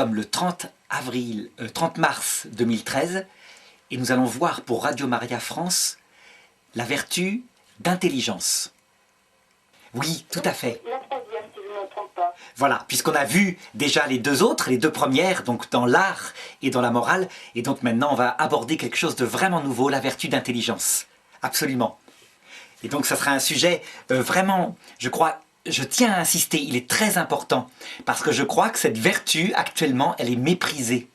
sommes le 30 mars 2013 et nous allons voir pour Radio Maria France la vertu d'intelligence. Oui, tout à fait. La troisième, si je ne me trompe pas. Voilà, puisqu'on a vu déjà les deux autres, les deux premières, donc dans l'art et dans la morale, et donc maintenant on va aborder quelque chose de vraiment nouveau, la vertu d'intelligence. Absolument. Et donc ça sera un sujet vraiment, je crois, je tiens à insister, il est très important, parce que je crois que cette vertu, actuellement, elle est méprisée.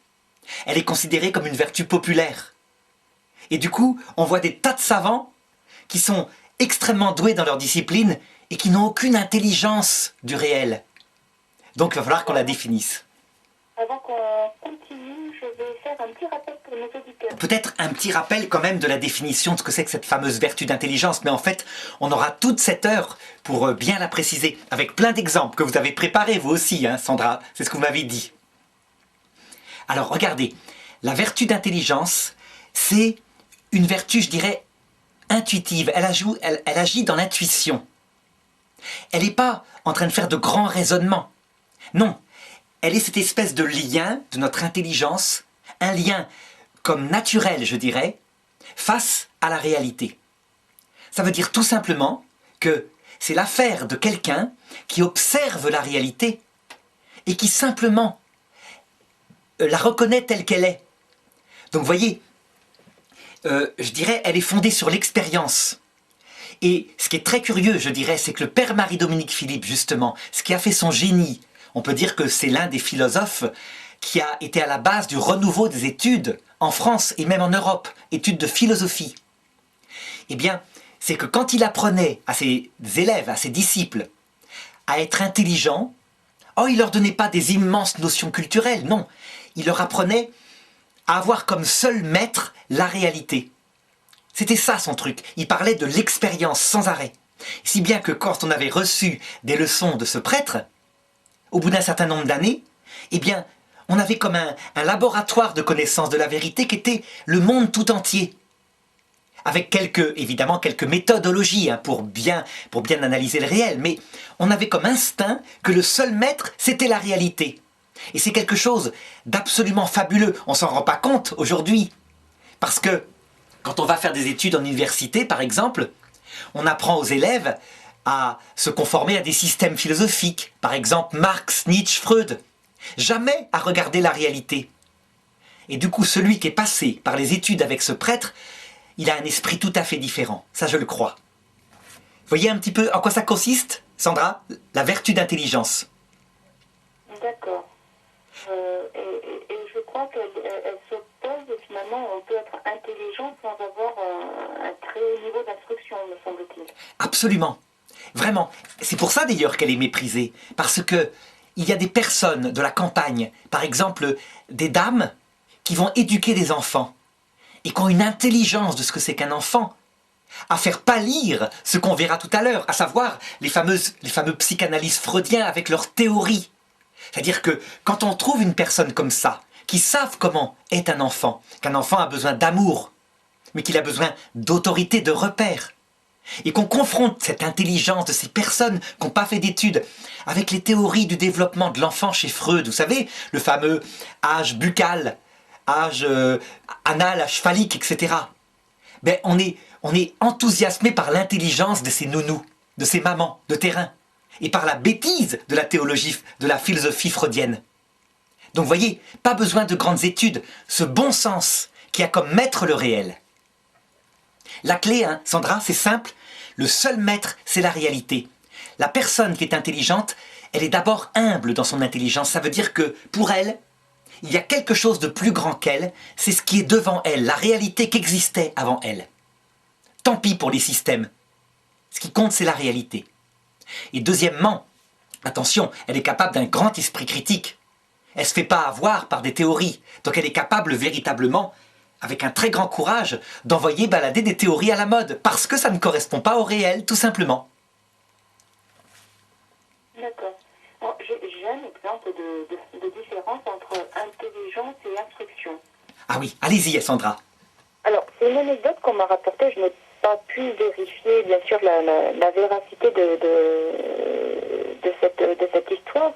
Elle est considérée comme une vertu populaire. Et du coup, on voit des tas de savants qui sont extrêmement doués dans leur discipline et qui n'ont aucune intelligence du réel. Donc il va falloir qu'on la définisse. Avant qu'on continue, je vais faire un petit rappel pour nos auditeurs. Peut-être un petit rappel quand même de la définition de ce que c'est que cette fameuse vertu d'intelligence, mais en fait, on aura toute cette heure pour bien la préciser, avec plein d'exemples que vous avez préparés, vous aussi, hein, Sandra, c'est ce que vous m'avez dit. Alors, regardez, la vertu d'intelligence, c'est une vertu, je dirais, intuitive, elle agit dans l'intuition. Elle n'est pas en train de faire de grands raisonnements, non. Elle est cette espèce de lien de notre intelligence, un lien comme naturel, je dirais, face à la réalité. Ça veut dire tout simplement que c'est l'affaire de quelqu'un qui observe la réalité et qui simplement la reconnaît telle qu'elle est. Donc vous voyez, je dirais, elle est fondée sur l'expérience. Et ce qui est très curieux, je dirais, c'est que le père Marie-Dominique Philippe, justement, ce qui a fait son génie, on peut dire que c'est l'un des philosophes qui a été à la base du renouveau des études en France et même en Europe, études de philosophie. Eh bien, c'est que quand il apprenait à ses élèves, à ses disciples, à être intelligents, oh, il leur donnait pas des immenses notions culturelles, non. Il leur apprenait à avoir comme seul maître la réalité. C'était ça son truc. Il parlait de l'expérience sans arrêt. Si bien que quand on avait reçu des leçons de ce prêtre, au bout d'un certain nombre d'années, eh bien, on avait comme un laboratoire de connaissance de la vérité qui était le monde tout entier. Avec évidemment quelques méthodologies hein, pour bien analyser le réel, mais on avait comme instinct que le seul maître, c'était la réalité. Et c'est quelque chose d'absolument fabuleux. On s'en rend pas compte aujourd'hui. Parce que quand on va faire des études en université, par exemple, on apprend aux élèves à se conformer à des systèmes philosophiques. Par exemple, Marx, Nietzsche, Freud. Jamais à regarder la réalité. Et du coup, celui qui est passé par les études avec ce prêtre, il a un esprit tout à fait différent. Ça, je le crois. Vous voyez un petit peu en quoi ça consiste, Sandra? La vertu d'intelligence. D'accord. Et je crois qu'elle s'oppose, finalement, on peut être intelligent sans avoir un très haut niveau d'instruction, me semble-t-il. Absolument. Vraiment. C'est pour ça d'ailleurs qu'elle est méprisée. Parce que il y a des personnes de la campagne, par exemple des dames, qui vont éduquer des enfants et qui ont une intelligence de ce que c'est qu'un enfant, à faire pâlir ce qu'on verra tout à l'heure, à savoir les fameux psychanalystes freudiens avec leurs théories. C'est-à-dire que quand on trouve une personne comme ça, qui savent comment est un enfant, qu'un enfant a besoin d'amour, mais qu'il a besoin d'autorité, de repères, et qu'on confronte cette intelligence de ces personnes qui n'ont pas fait d'études avec les théories du développement de l'enfant chez Freud, vous savez, le fameux âge buccal, âge anal, âge phallique, etc. Ben, on est enthousiasmé par l'intelligence de ces nounous, de ces mamans de terrain, et par la bêtise de la théologie, de la philosophie freudienne. Donc vous voyez, pas besoin de grandes études, ce bon sens qui a comme maître le réel. La clé, hein, Sandra, c'est simple, le seul maître, c'est la réalité. La personne qui est intelligente, elle est d'abord humble dans son intelligence, ça veut dire que pour elle, il y a quelque chose de plus grand qu'elle, c'est ce qui est devant elle, la réalité qui existait avant elle. Tant pis pour les systèmes. Ce qui compte, c'est la réalité. Et deuxièmement, attention, elle est capable d'un grand esprit critique. Elle ne se fait pas avoir par des théories. Donc elle est capable véritablement, avec un très grand courage, d'envoyer balader des théories à la mode, parce que ça ne correspond pas au réel, tout simplement. D'accord. Bon, j'ai un exemple de différence entre intelligence et instruction. Ah oui, allez-y, Sandra. Alors, c'est une anecdote qu'on m'a rapportée, je n'ai pas pu vérifier, bien sûr, la véracité de cette histoire.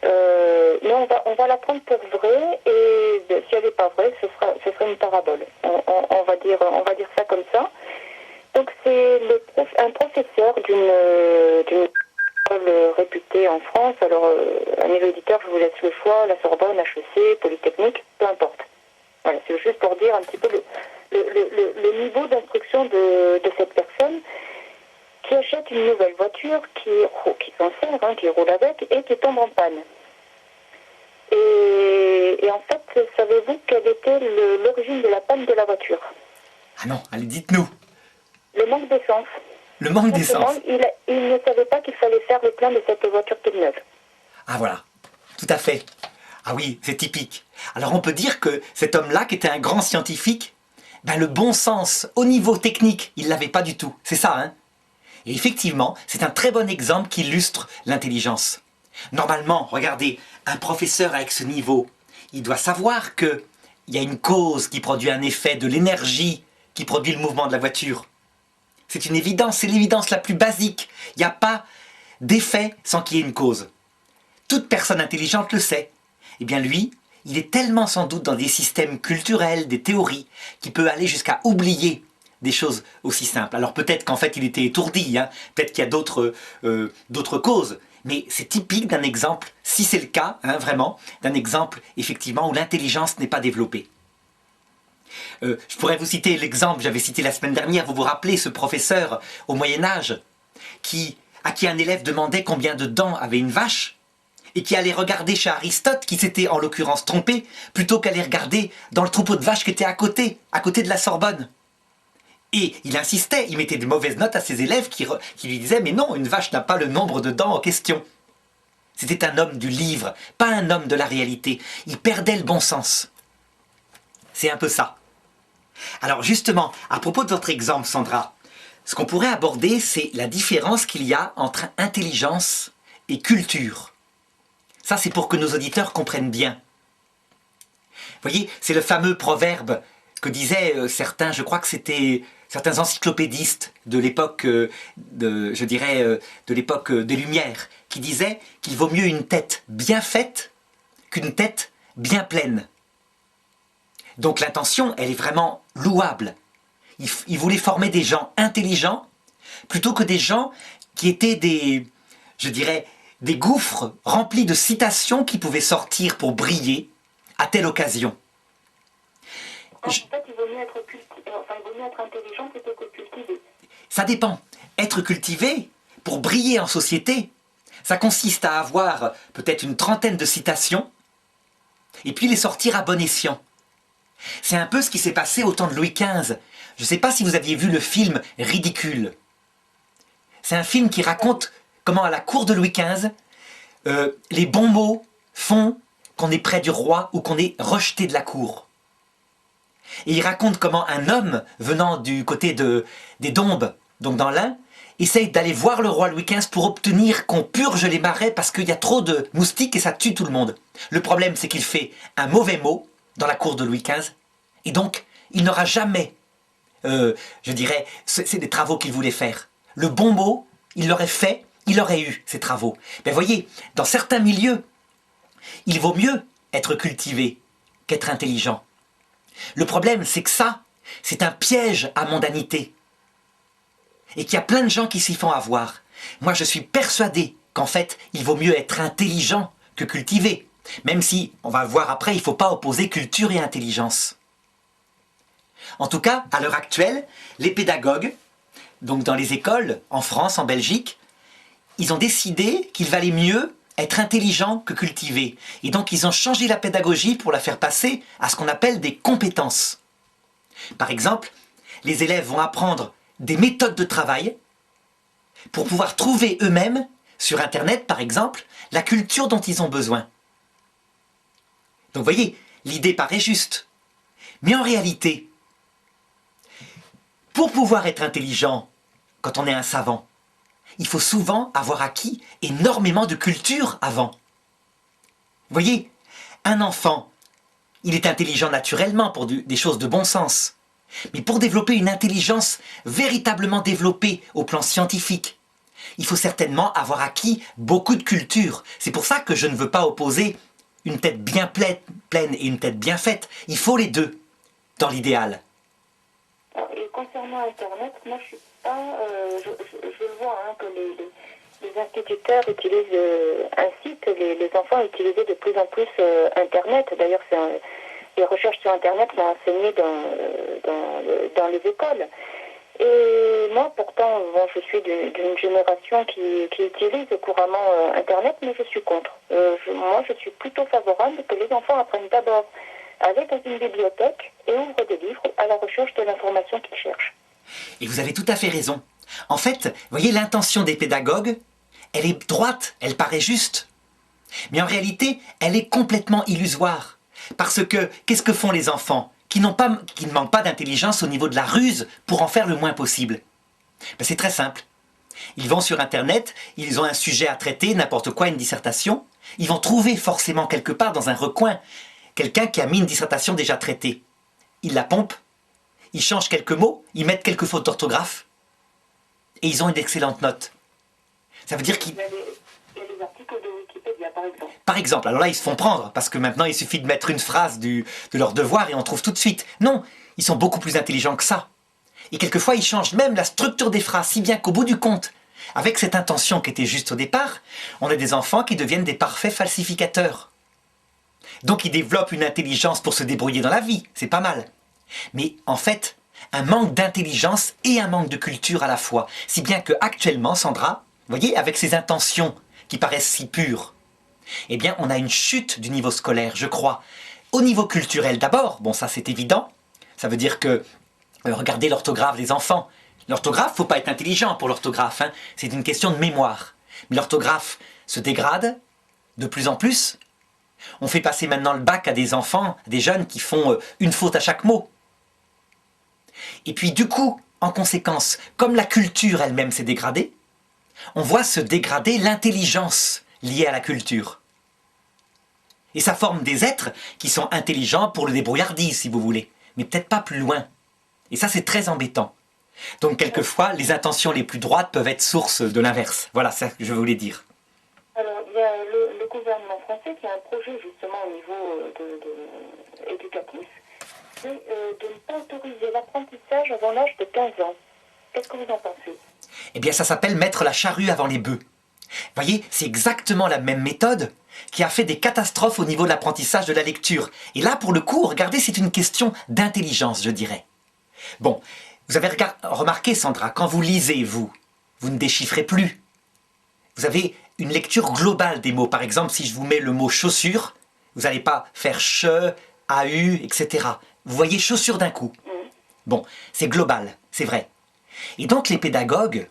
Mais on va la prendre pour vraie, et si elle n'est pas vraie, ce sera une parabole. On va dire ça comme ça. Donc c'est un professeur d'une école réputée en France. Alors, un éditeur, je vous laisse le choix, la Sorbonne, HEC, Polytechnique, peu importe. Voilà, c'est juste pour dire un petit peu le niveau d'instruction de cette personne qui achète une nouvelle voiture, qui s'en sert, qui roule avec, et qui tombe en panne. Et en fait, savez-vous quelle était l'origine de la panne de la voiture? Ah non, allez, dites-nous. Le manque d'essence. Le manque d'essence. Il ne savait pas qu'il fallait faire le plein de cette voiture toute neuve. Ah voilà, tout à fait. Ah oui, c'est typique. Alors on peut dire que cet homme-là, qui était un grand scientifique, ben le bon sens au niveau technique, il l'avait pas du tout. C'est ça, hein? Et effectivement, c'est un très bon exemple qui illustre l'intelligence. Normalement, regardez, un professeur avec ce niveau, il doit savoir qu'il y a une cause qui produit un effet, de l'énergie qui produit le mouvement de la voiture. C'est une évidence, c'est l'évidence la plus basique. Il n'y a pas d'effet sans qu'il y ait une cause. Toute personne intelligente le sait. Eh bien lui, il est tellement sans doute dans des systèmes culturels, des théories, qu'il peut aller jusqu'à oublier des choses aussi simples. Alors peut-être qu'en fait il était étourdi, peut-être qu'il y a d'autres causes, mais c'est typique d'un exemple, si c'est le cas, vraiment, d'un exemple effectivement où l'intelligence n'est pas développée. Je pourrais vous citer l'exemple, j'avais cité la semaine dernière, vous vous rappelez ce professeur au Moyen-Âge à qui un élève demandait combien de dents avait une vache, et qui allait regarder chez Aristote, qui s'était en l'occurrence trompé, plutôt qu'aller regarder dans le troupeau de vaches qui était à côté de la Sorbonne. Et il insistait, il mettait de mauvaises notes à ses élèves qui lui disaient « Mais non, une vache n'a pas le nombre de dents en question ». C'était un homme du livre, pas un homme de la réalité. Il perdait le bon sens. C'est un peu ça. Alors justement, à propos de votre exemple, Sandra, ce qu'on pourrait aborder, c'est la différence qu'il y a entre intelligence et culture. Ça, c'est pour que nos auditeurs comprennent bien. Vous voyez, c'est le fameux proverbe que disaient certains, je crois que c'était certains encyclopédistes de l'époque, de l'époque des Lumières, qui disaient qu'il vaut mieux une tête bien faite qu'une tête bien pleine. Donc l'intention, elle est vraiment louable. Il voulait former des gens intelligents plutôt que des gens qui étaient des gouffres remplis de citations qui pouvaient sortir pour briller à telle occasion. En fait, il vaut mieux être intelligent plutôt que cultivé. Ça dépend. Être cultivé, pour briller en société, ça consiste à avoir peut-être une trentaine de citations et puis les sortir à bon escient. C'est un peu ce qui s'est passé au temps de Louis XV. Je ne sais pas si vous aviez vu le film Ridicule. C'est un film qui raconte comment à la cour de Louis XV, les bons mots font qu'on est près du roi ou qu'on est rejeté de la cour. Et il raconte comment un homme venant du côté des Dombes, donc dans l'Ain, essaye d'aller voir le roi Louis XV pour obtenir qu'on purge les marais parce qu'il y a trop de moustiques et ça tue tout le monde. Le problème, c'est qu'il fait un mauvais mot dans la cour de Louis XV et donc il n'aura jamais, c'est des travaux qu'il voulait faire. Le bon mot, il l'aurait fait, il aurait eu ces travaux. Mais voyez, dans certains milieux, il vaut mieux être cultivé qu'être intelligent. Le problème, c'est que ça, c'est un piège à mondanité. Et qu'il y a plein de gens qui s'y font avoir. Moi, je suis persuadé qu'en fait, il vaut mieux être intelligent que cultivé. Même si, on va le voir après, il ne faut pas opposer culture et intelligence. En tout cas, à l'heure actuelle, les pédagogues, donc dans les écoles, en France, en Belgique, ils ont décidé qu'il valait mieux être intelligent que cultivé. Et donc ils ont changé la pédagogie pour la faire passer à ce qu'on appelle des compétences. Par exemple, les élèves vont apprendre des méthodes de travail pour pouvoir trouver eux-mêmes, sur Internet par exemple, la culture dont ils ont besoin. Donc vous voyez, l'idée paraît juste. Mais en réalité, pour pouvoir être intelligent, quand on est un savant, il faut souvent avoir acquis énormément de culture avant. Vous voyez, un enfant, il est intelligent naturellement pour des choses de bon sens. Mais pour développer une intelligence véritablement développée au plan scientifique, il faut certainement avoir acquis beaucoup de culture. C'est pour ça que je ne veux pas opposer une tête bien pleine et une tête bien faite. Il faut les deux, dans l'idéal. Et concernant Internet, moi je suis pas, je vois que les instituteurs incitent les enfants à utiliser de plus en plus Internet. D'ailleurs, les recherches sur Internet sont enseignées dans les écoles. Et moi, pourtant, je suis d'une génération qui utilise couramment Internet, mais je suis contre. Moi, je suis plutôt favorable que les enfants apprennent d'abord à aller dans une bibliothèque et ouvrent des livres à la recherche de l'information qu'ils cherchent. Et vous avez tout à fait raison. En fait, vous voyez, l'intention des pédagogues, elle est droite, elle paraît juste. Mais en réalité, elle est complètement illusoire. Parce que, qu'est-ce que font les enfants qui ne manquent pas d'intelligence au niveau de la ruse pour en faire le moins possible? Ben, c'est très simple. Ils vont sur Internet, ils ont un sujet à traiter, n'importe quoi, une dissertation. Ils vont trouver forcément quelque part dans un recoin quelqu'un qui a mis une dissertation déjà traitée. Ils la pompent, ils changent quelques mots, ils mettent quelques fautes d'orthographe et ils ont une excellente note. Ça veut dire qu'ils... Il y a des articles de Wikipédia, par exemple. Par exemple, alors là, ils se font prendre, parce que maintenant, il suffit de mettre une phrase de leur devoir et on trouve tout de suite. Non, ils sont beaucoup plus intelligents que ça. Et quelquefois, ils changent même la structure des phrases, si bien qu'au bout du compte, avec cette intention qui était juste au départ, on a des enfants qui deviennent des parfaits falsificateurs. Donc, ils développent une intelligence pour se débrouiller dans la vie, c'est pas mal. Mais en fait, un manque d'intelligence et un manque de culture à la fois. Si bien que actuellement, Sandra, vous voyez, avec ces intentions qui paraissent si pures, eh bien, on a une chute du niveau scolaire, je crois. Au niveau culturel d'abord, bon ça c'est évident, ça veut dire que, regardez l'orthographe des enfants. L'orthographe, faut pas être intelligent pour l'orthographe, hein. C'est une question de mémoire. Mais l'orthographe se dégrade de plus en plus. On fait passer maintenant le bac à des enfants, des jeunes qui font une faute à chaque mot. Et puis du coup, en conséquence, comme la culture elle-même s'est dégradée, on voit se dégrader l'intelligence liée à la culture. Et ça forme des êtres qui sont intelligents pour le débrouillardise, si vous voulez, mais peut-être pas plus loin. Et ça, c'est très embêtant. Donc, quelquefois, les intentions les plus droites peuvent être source de l'inverse. Voilà, c'est ça que je voulais dire. Alors, il y a le gouvernement français qui a un projet justement au niveau éducatif, c'est de ne pas autoriser l'apprentissage avant l'âge de 15 ans. Qu'est-ce que vous en pensez? Eh bien, ça s'appelle mettre la charrue avant les bœufs. Vous voyez, c'est exactement la même méthode qui a fait des catastrophes au niveau de l'apprentissage de la lecture. Et là, pour le coup, regardez, c'est une question d'intelligence, je dirais. Bon, vous avez remarqué, Sandra, quand vous lisez, vous ne déchiffrez plus. Vous avez une lecture globale des mots. Par exemple, si je vous mets le mot chaussure, vous n'allez pas faire che, au, etc. Vous voyez chaussure d'un coup. Bon, c'est global, c'est vrai. Et donc les pédagogues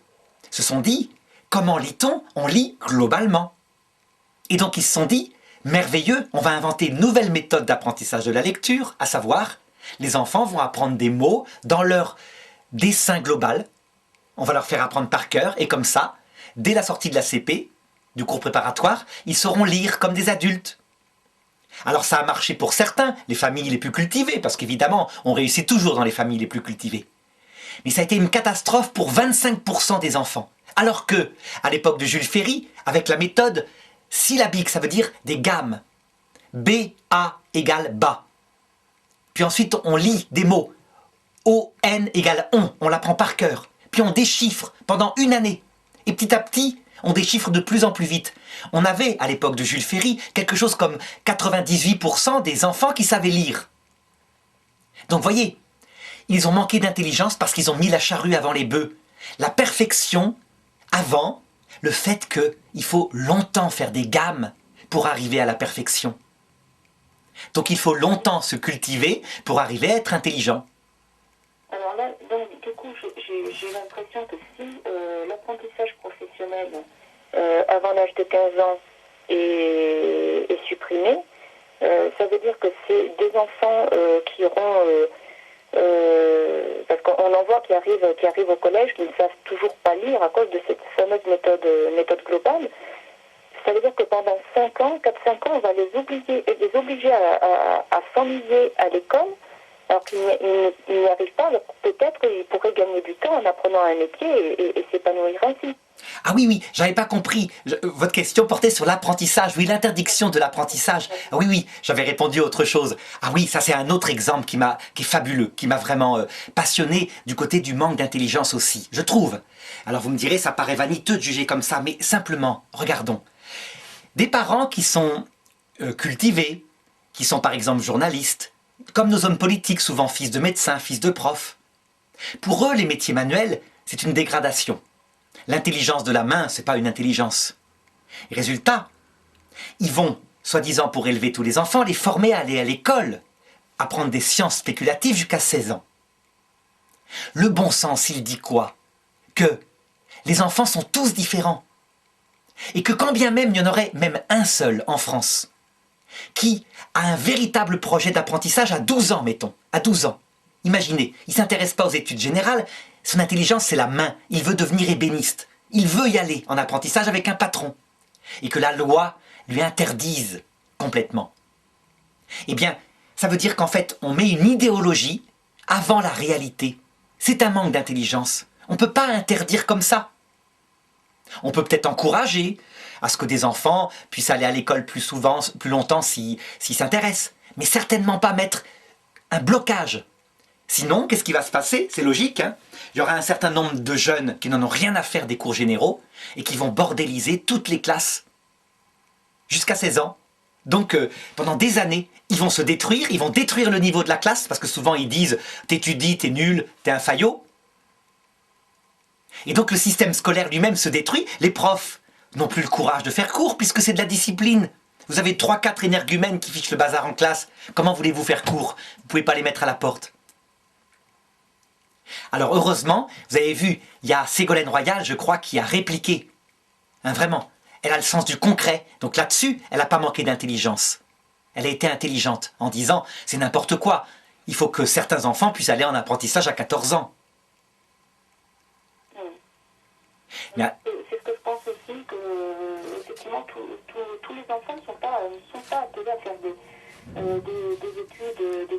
se sont dit, comment lit-on? On lit globalement. Et donc ils se sont dit, merveilleux, on va inventer une nouvelle méthode d'apprentissage de la lecture, à savoir, les enfants vont apprendre des mots dans leur dessin global. On va leur faire apprendre par cœur, et comme ça, dès la sortie de la CP, du cours préparatoire, ils sauront lire comme des adultes. Alors ça a marché pour certains, les familles les plus cultivées, parce qu'évidemment, on réussit toujours dans les familles les plus cultivées. Mais ça a été une catastrophe pour 25% des enfants. Alors que, à l'époque de Jules Ferry, avec la méthode syllabique, ça veut dire des gammes. B, A égale bas. Puis ensuite, on lit des mots. O, N égale on l'apprend par cœur. Puis on déchiffre pendant une année. Et petit à petit, on déchiffre de plus en plus vite. On avait, à l'époque de Jules Ferry, quelque chose comme 98% des enfants qui savaient lire. Donc voyez, ils ont manqué d'intelligence parce qu'ils ont mis la charrue avant les bœufs. La perfection avant le fait qu'il faut longtemps faire des gammes pour arriver à la perfection. Donc il faut longtemps se cultiver pour arriver à être intelligent. Alors là, donc, du coup, j'ai l'impression que si l'apprentissage professionnel avant l'âge de 15 ans est supprimé, ça veut dire que c'est des enfants qui auront... parce qu'on en voit qui arrivent au collège, qui ne savent toujours pas lire à cause de cette fameuse méthode globale. Ça veut dire que pendant 5 ans, 4-5 ans, on va les obliger à s'ennuyer à l'école, alors qu'ils n'y arrivent pas. Alors peut-être qu'ils pourraient gagner du temps en apprenant un métier et s'épanouir ainsi. Ah oui, oui, j'avais pas compris. Votre question portait sur l'apprentissage. Oui, l'interdiction de l'apprentissage. Ah oui, oui, j'avais répondu à autre chose. Ah oui, ça c'est un autre exemple qui est fabuleux, qui m'a vraiment passionné du côté du manque d'intelligence aussi, je trouve. Alors vous me direz, ça paraît vaniteux de juger comme ça, mais simplement, regardons. Des parents qui sont cultivés, qui sont par exemple journalistes, comme nos hommes politiques, souvent fils de médecins, fils de profs. Pour eux, les métiers manuels, c'est une dégradation. L'intelligence de la main, c'est pas une intelligence. Et résultat, ils vont, soi-disant pour élever tous les enfants, les former à aller à l'école, apprendre des sciences spéculatives jusqu'à 16 ans. Le bon sens, il dit quoi? Que les enfants sont tous différents. Et que quand bien même il y en aurait même un seul en France, qui a un véritable projet d'apprentissage à 12 ans, mettons, à 12 ans. Imaginez, il ne s'intéresse pas aux études générales, son intelligence c'est la main, il veut devenir ébéniste, il veut y aller en apprentissage avec un patron, et que la loi lui interdise complètement. Eh bien, ça veut dire qu'en fait, on met une idéologie avant la réalité. C'est un manque d'intelligence. On ne peut pas interdire comme ça. On peut peut-être encourager à ce que des enfants puissent aller à l'école plus souvent, plus longtemps s'ils s'intéressent, mais certainement pas mettre un blocage. Sinon, qu'est-ce qui va se passer? C'est logique, hein? Il y aura un certain nombre de jeunes qui n'en ont rien à faire des cours généraux et qui vont bordéliser toutes les classes jusqu'à 16 ans. Donc, pendant des années, ils vont se détruire, ils vont détruire le niveau de la classe, parce que souvent ils disent « t'étudies, t'es nul, t'es un faillot ». Et donc le système scolaire lui-même se détruit, les profs n'ont plus le courage de faire cours, puisque c'est de la discipline. Vous avez 3-4 énergumènes qui fichent le bazar en classe, comment voulez-vous faire cours? Vous ne pouvez pas les mettre à la porte. Alors heureusement, vous avez vu, il y a Ségolène Royal, je crois, qui a répliqué. Hein, vraiment. Elle a le sens du concret. Donc là-dessus, elle n'a pas manqué d'intelligence. Elle a été intelligente en disant, c'est n'importe quoi. Il faut que certains enfants puissent aller en apprentissage à 14 ans. C'est ce que je pense aussi, que effectivement, tous les enfants ne sont pas appelés à faire des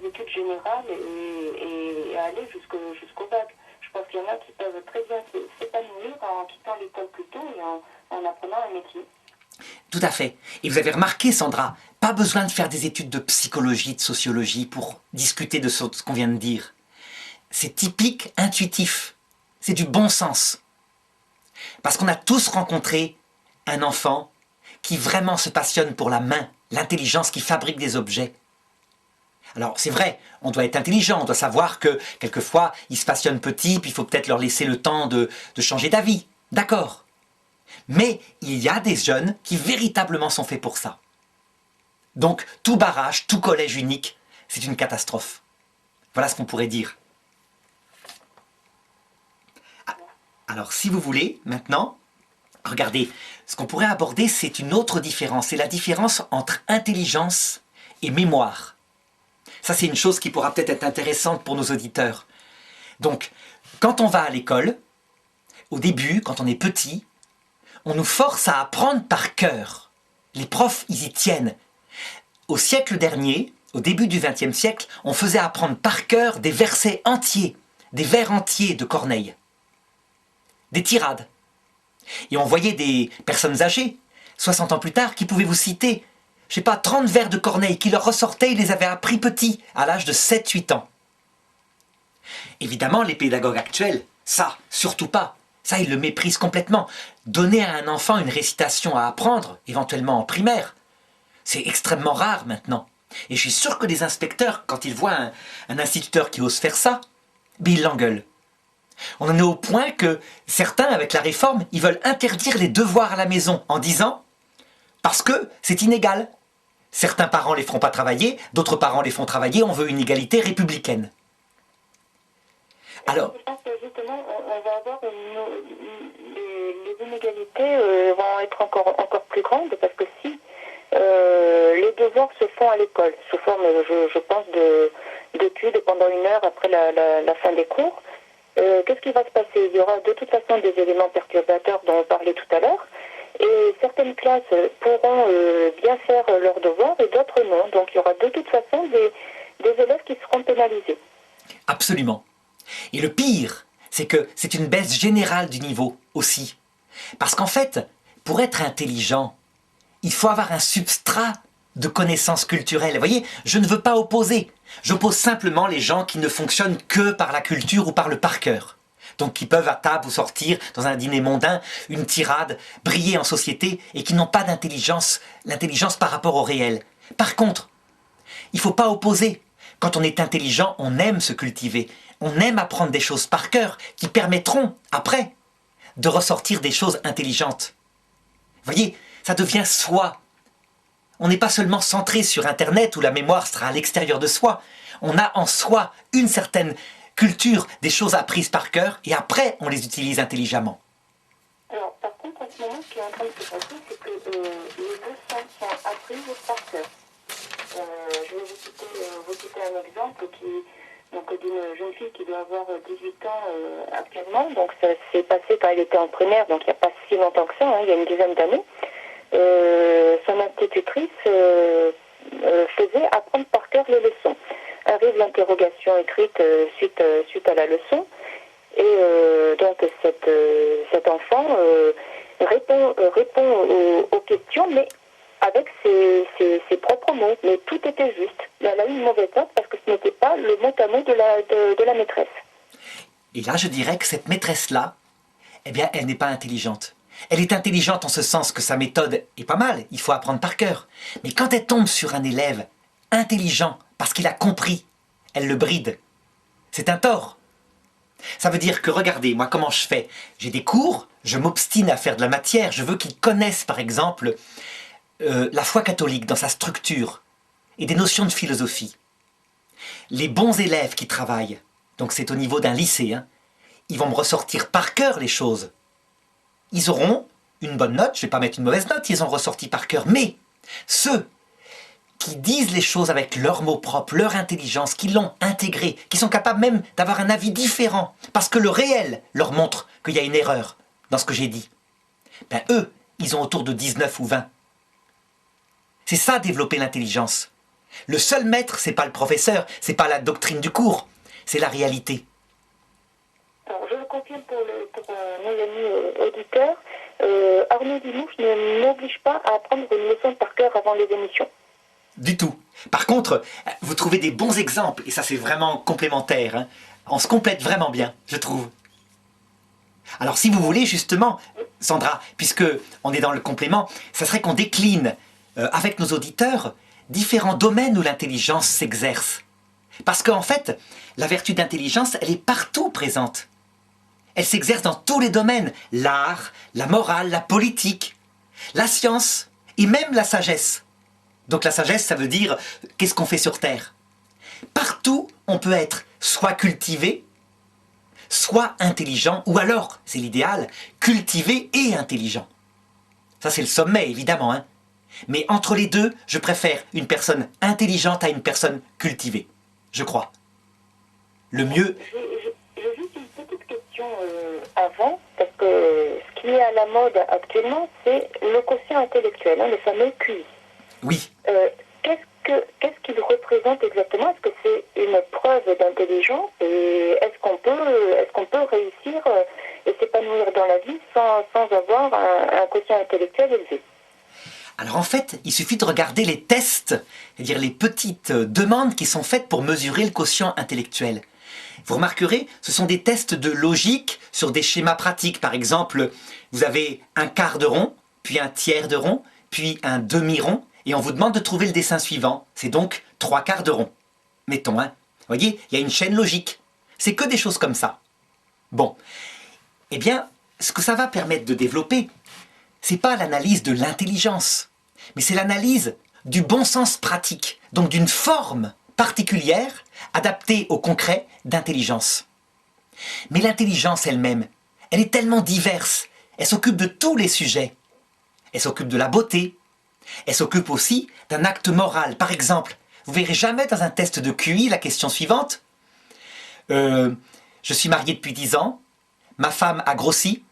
études générales et à aller jusqu'au bac. Je pense qu'il y en a qui peuvent très bien s'épanouir en quittant l'école plus tôt et en apprenant un métier. Tout à fait. Et vous avez remarqué, Sandra, pas besoin de faire des études de psychologie, de sociologie pour discuter de ce qu'on vient de dire. C'est typique, intuitif. C'est du bon sens. Parce qu'on a tous rencontré un enfant qui vraiment se passionne pour la main, l'intelligence qui fabrique des objets. Alors c'est vrai, on doit être intelligent, on doit savoir que quelquefois ils se passionnent petits, puis il faut peut-être leur laisser le temps de changer d'avis. D'accord. Mais il y a des jeunes qui véritablement sont faits pour ça. Donc tout barrage, tout collège unique, c'est une catastrophe. Voilà ce qu'on pourrait dire. Alors si vous voulez, maintenant, regardez, ce qu'on pourrait aborder, c'est une autre différence. C'est la différence entre intelligence et mémoire. Ça, c'est une chose qui pourra peut-être être intéressante pour nos auditeurs. Donc, quand on va à l'école, au début, quand on est petit, on nous force à apprendre par cœur. Les profs, ils y tiennent. Au siècle dernier, au début du XXe siècle, on faisait apprendre par cœur des versets entiers, des vers entiers de Corneille. Des tirades. Et on voyait des personnes âgées, 60 ans plus tard, qui pouvaient vous citer, je sais pas, 30 vers de Corneille, qui leur ressortaient, ils les avaient appris petits, à l'âge de 7-8 ans. Évidemment, les pédagogues actuels, ça, surtout pas. Ça, ils le méprisent complètement. Donner à un enfant une récitation à apprendre, éventuellement en primaire, c'est extrêmement rare maintenant. Et je suis sûr que les inspecteurs, quand ils voient un instituteur qui ose faire ça, ben ils l'engueulent. On en est au point que certains, avec la réforme, ils veulent interdire les devoirs à la maison en disant « parce que c'est inégal ». Certains parents les feront pas travailler, d'autres parents les font travailler, on veut une égalité républicaine. Alors, je pense que justement, on va avoir les inégalités vont être encore plus grandes parce que si les devoirs se font à l'école sous forme, je pense, d'études pendant 1 heure après la fin des cours, qu'est-ce qui va se passer? Il y aura de toute façon des éléments perturbateurs dont on parlait tout à l'heure, et certaines classes pourront bien faire leurs devoirs et d'autres non. Donc il y aura de toute façon des élèves qui seront pénalisés. absolument. Et le pire, c'est que c'est une baisse générale du niveau aussi. Parce qu'en fait, pour être intelligent, il faut avoir un substrat de connaissances culturelles. Vous voyez, je ne veux pas opposer. J'oppose simplement les gens qui ne fonctionnent que par la culture ou par le par cœur. Donc qui peuvent à table ou sortir dans un dîner mondain, une tirade, briller en société et qui n'ont pas d'intelligence, l'intelligence par rapport au réel. Par contre, il ne faut pas opposer. Quand on est intelligent, on aime se cultiver. On aime apprendre des choses par cœur qui permettront, après, de ressortir des choses intelligentes. Vous voyez, ça devient soi. On n'est pas seulement centré sur Internet où la mémoire sera à l'extérieur de soi. On a en soi une certaine culture, des choses apprises par cœur, et après, on les utilise intelligemment. Alors, par contre, en ce moment, ce qui est en train de se passer, c'est que les leçons sont apprises par cœur. Je vais vous citer un exemple d'une jeune fille qui doit avoir 18 ans actuellement. Donc, ça s'est passé quand elle était en primaire, donc il n'y a pas si longtemps que ça, hein, il y a une dizaine d'années. Son institutrice faisait apprendre par cœur les leçons. Arrive l'interrogation écrite suite à la leçon, et donc cet enfant répond aux questions, mais avec ses propres mots. Mais tout était juste. Elle a eu une mauvaise note parce que ce n'était pas le mot à mot de la maîtresse. Et là, je dirais que cette maîtresse-là, eh bien, elle n'est pas intelligente. Elle est intelligente en ce sens que sa méthode est pas mal, il faut apprendre par cœur. Mais quand elle tombe sur un élève intelligent, parce qu'il a compris, elle le bride. C'est un tort. Ça veut dire que, regardez, moi comment je fais? J'ai des cours, je m'obstine à faire de la matière, je veux qu'ils connaissent par exemple la foi catholique dans sa structure et des notions de philosophie. Les bons élèves qui travaillent, donc c'est au niveau d'un lycée, hein, ils vont me ressortir par cœur les choses. Ils auront une bonne note, je ne vais pas mettre une mauvaise note, ils ont ressorti par cœur. Mais ceux qui disent les choses avec leurs mots propres, leur intelligence, qui l'ont intégré, qui sont capables même d'avoir un avis différent, parce que le réel leur montre qu'il y a une erreur dans ce que j'ai dit, ben eux, ils ont autour de 19 ou 20. C'est ça, développer l'intelligence. Le seul maître, c'est pas le professeur, c'est pas la doctrine du cours, c'est la réalité. Alors, je le confirme pour nos amis auditeurs, Arnaud Dimouche ne m'oblige pas à apprendre une leçon par cœur avant les émissions. Du tout. Par contre, vous trouvez des bons exemples, et ça c'est vraiment complémentaire. Hein. On se complète vraiment bien, je trouve. Alors si vous voulez justement, Sandra, puisque on est dans le complément, ça serait qu'on décline avec nos auditeurs différents domaines où l'intelligence s'exerce. Parce qu'en fait, la vertu d'intelligence, elle est partout présente. Elle s'exerce dans tous les domaines, l'art, la morale, la politique, la science et même la sagesse. Donc la sagesse, ça veut dire qu'est-ce qu'on fait sur Terre. Partout, on peut être soit cultivé, soit intelligent, ou alors, c'est l'idéal, cultivé et intelligent. Ça, c'est le sommet, évidemment. Hein. Mais entre les deux, je préfère une personne intelligente à une personne cultivée. Je crois. Le mieux... J'ai juste une petite question avant, parce que ce qui est à la mode actuellement, c'est le quotient intellectuel, hein, le fameux QI. Oui. Qu'est-ce qu'il représente exactement? Est-ce que c'est une preuve d'intelligence? Et est-ce qu'on peut réussir et s'épanouir dans la vie sans avoir un quotient intellectuel élevé? Alors en fait, il suffit de regarder les tests, c'est-à-dire les petites demandes qui sont faites pour mesurer le quotient intellectuel. Vous remarquerez, ce sont des tests de logique sur des schémas pratiques. Par exemple, vous avez un quart de rond, puis un tiers de rond, puis un demi-rond, et on vous demande de trouver le dessin suivant. C'est donc 3/4 de rond. Mettons, hein. Vous voyez, il y a une chaîne logique. C'est que des choses comme ça. Bon. Eh bien, ce que ça va permettre de développer, c'est pas l'analyse de l'intelligence, mais c'est l'analyse du bon sens pratique, donc d'une forme particulière adaptée au concret d'intelligence. Mais l'intelligence elle-même, elle est tellement diverse, elle s'occupe de tous les sujets. Elle s'occupe de la beauté, elle s'occupe aussi d'un acte moral. Par exemple, vous verrez jamais dans un test de QI la question suivante. Je suis marié depuis 10 ans, ma femme a grossi,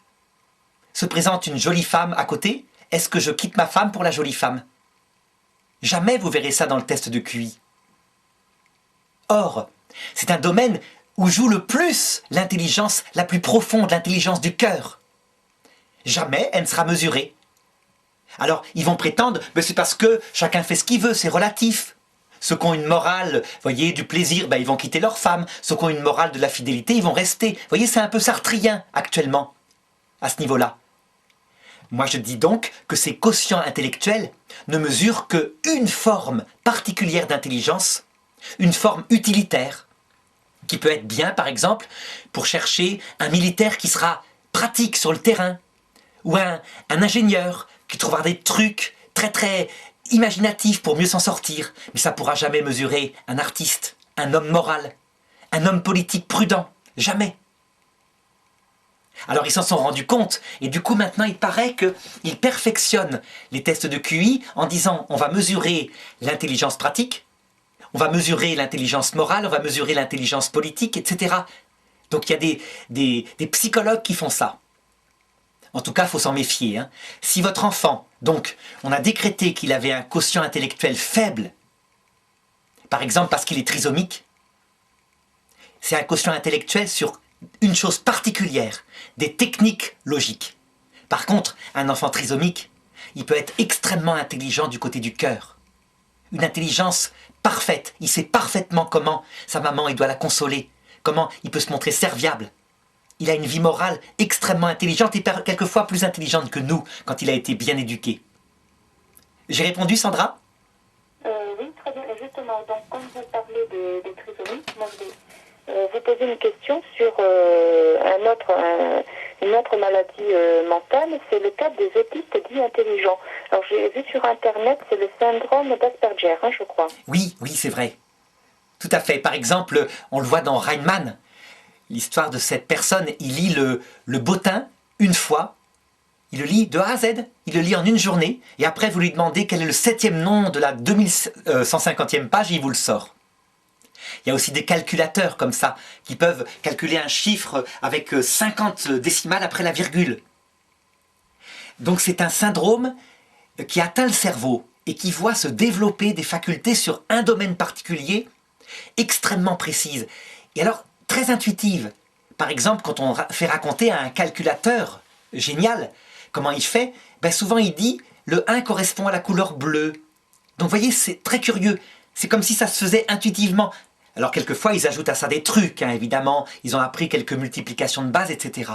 se présente une jolie femme à côté, est-ce que je quitte ma femme pour la jolie femme? Jamais vous verrez ça dans le test de QI. Or, c'est un domaine où joue le plus l'intelligence la plus profonde, l'intelligence du cœur. Jamais elle ne sera mesurée. Alors, ils vont prétendre, mais c'est parce que chacun fait ce qu'il veut, c'est relatif. Ceux qui ont une morale, voyez, du plaisir, ils vont quitter leur femme. Ceux qui ont une morale de la fidélité, ils vont rester. Voyez, c'est un peu sartrien actuellement, à ce niveau-là. Moi, je dis donc que ces quotients intellectuels ne mesurent qu'une forme particulière d'intelligence, une forme utilitaire, qui peut être bien, par exemple, pour chercher un militaire qui sera pratique sur le terrain, ou un ingénieur qui trouvera des trucs très très imaginatifs pour mieux s'en sortir, mais ça ne pourra jamais mesurer un artiste, un homme moral, un homme politique prudent, jamais. Alors ils s'en sont rendus compte, et du coup maintenant il paraît qu'ils perfectionnent les tests de QI en disant on va mesurer l'intelligence pratique, on va mesurer l'intelligence morale, on va mesurer l'intelligence politique, etc. Donc il y a des psychologues qui font ça. En tout cas, il faut s'en méfier. Hein. Si votre enfant, donc, on a décrété qu'il avait un quotient intellectuel faible, par exemple parce qu'il est trisomique, c'est un quotient intellectuel sur une chose particulière, des techniques logiques. Par contre, un enfant trisomique, il peut être extrêmement intelligent du côté du cœur. Une intelligence parfaite, il sait parfaitement comment sa maman, il doit la consoler, comment il peut se montrer serviable. Il a une vie morale extrêmement intelligente et quelquefois plus intelligente que nous quand il a été bien éduqué. J'ai répondu, Sandra? Oui, très bien. Justement, donc, quand vous parlez des trisomies, moi je vais vous poser une question sur une autre maladie mentale, c'est le cas des autistes dits intelligents. Alors j'ai vu sur Internet, c'est le syndrome d'Asperger, je crois. Oui, c'est vrai. Tout à fait. Par exemple, on le voit dans Rainman. L'histoire de cette personne, il lit le bottin une fois, il le lit de A à Z, il le lit en une journée, et après vous lui demandez quel est le 7e nom de la 2150e page et il vous le sort. Il y a aussi des calculateurs comme ça, qui peuvent calculer un chiffre avec 50 décimales après la virgule. Donc c'est un syndrome qui atteint le cerveau et qui voit se développer des facultés sur un domaine particulier extrêmement précises. Et alors, très intuitive. Par exemple, quand on fait raconter à un calculateur génial comment il fait, souvent il dit le 1 correspond à la couleur bleue. Donc vous voyez, c'est très curieux. C'est comme si ça se faisait intuitivement. Alors quelquefois, ils ajoutent à ça des trucs, évidemment. Ils ont appris quelques multiplications de base, etc.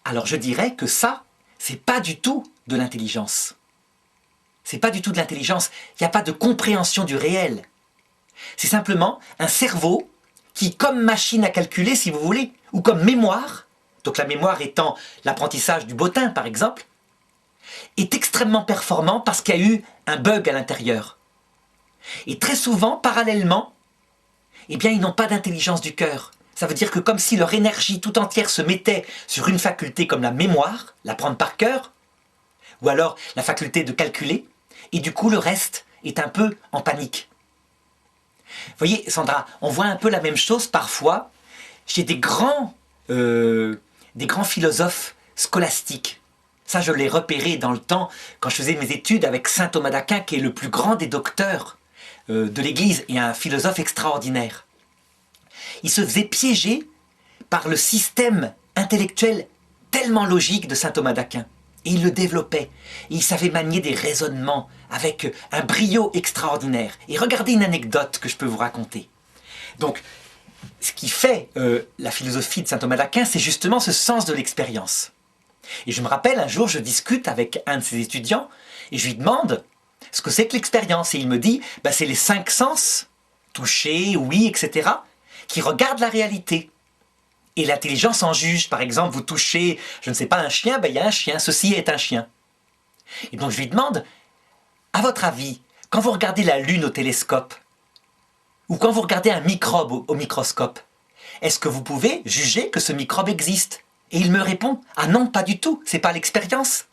Alors je dirais que ça, c'est pas du tout de l'intelligence. C'est pas du tout de l'intelligence. Il n'y a pas de compréhension du réel. C'est simplement un cerveau qui, comme machine à calculer, si vous voulez, ou comme mémoire, donc la mémoire étant l'apprentissage du bottin, par exemple, est extrêmement performant parce qu'il y a eu un bug à l'intérieur. Et très souvent, parallèlement, ils n'ont pas d'intelligence du cœur. Ça veut dire que comme si leur énergie tout entière se mettait sur une faculté comme la mémoire, l'apprendre par cœur, ou alors la faculté de calculer, et du coup le reste est un peu en panique. Vous voyez, Sandra, on voit un peu la même chose parfois chez des grands philosophes scolastiques. Ça, je l'ai repéré dans le temps quand je faisais mes études avec saint Thomas d'Aquin, qui est le plus grand des docteurs de l'Église et un philosophe extraordinaire. Il se faisait piéger par le système intellectuel tellement logique de saint Thomas d'Aquin. Et il le développait. Et il savait manier des raisonnements avec un brio extraordinaire. Et regardez une anecdote que je peux vous raconter. Donc, ce qui fait la philosophie de saint Thomas d'Aquin, c'est justement ce sens de l'expérience. Et je me rappelle, un jour, je discute avec un de ses étudiants et je lui demande ce que c'est que l'expérience. Et il me dit, c'est les 5 sens, toucher, ouïe, etc., qui regardent la réalité. Et l'intelligence en juge. Par exemple, vous touchez, je ne sais pas, un chien, il y a un chien, ceci est un chien. Et donc je lui demande, à votre avis, quand vous regardez la Lune au télescope, ou quand vous regardez un microbe au microscope, est-ce que vous pouvez juger que ce microbe existe? Et il me répond, ah non, pas du tout, c'est pas l'expérience.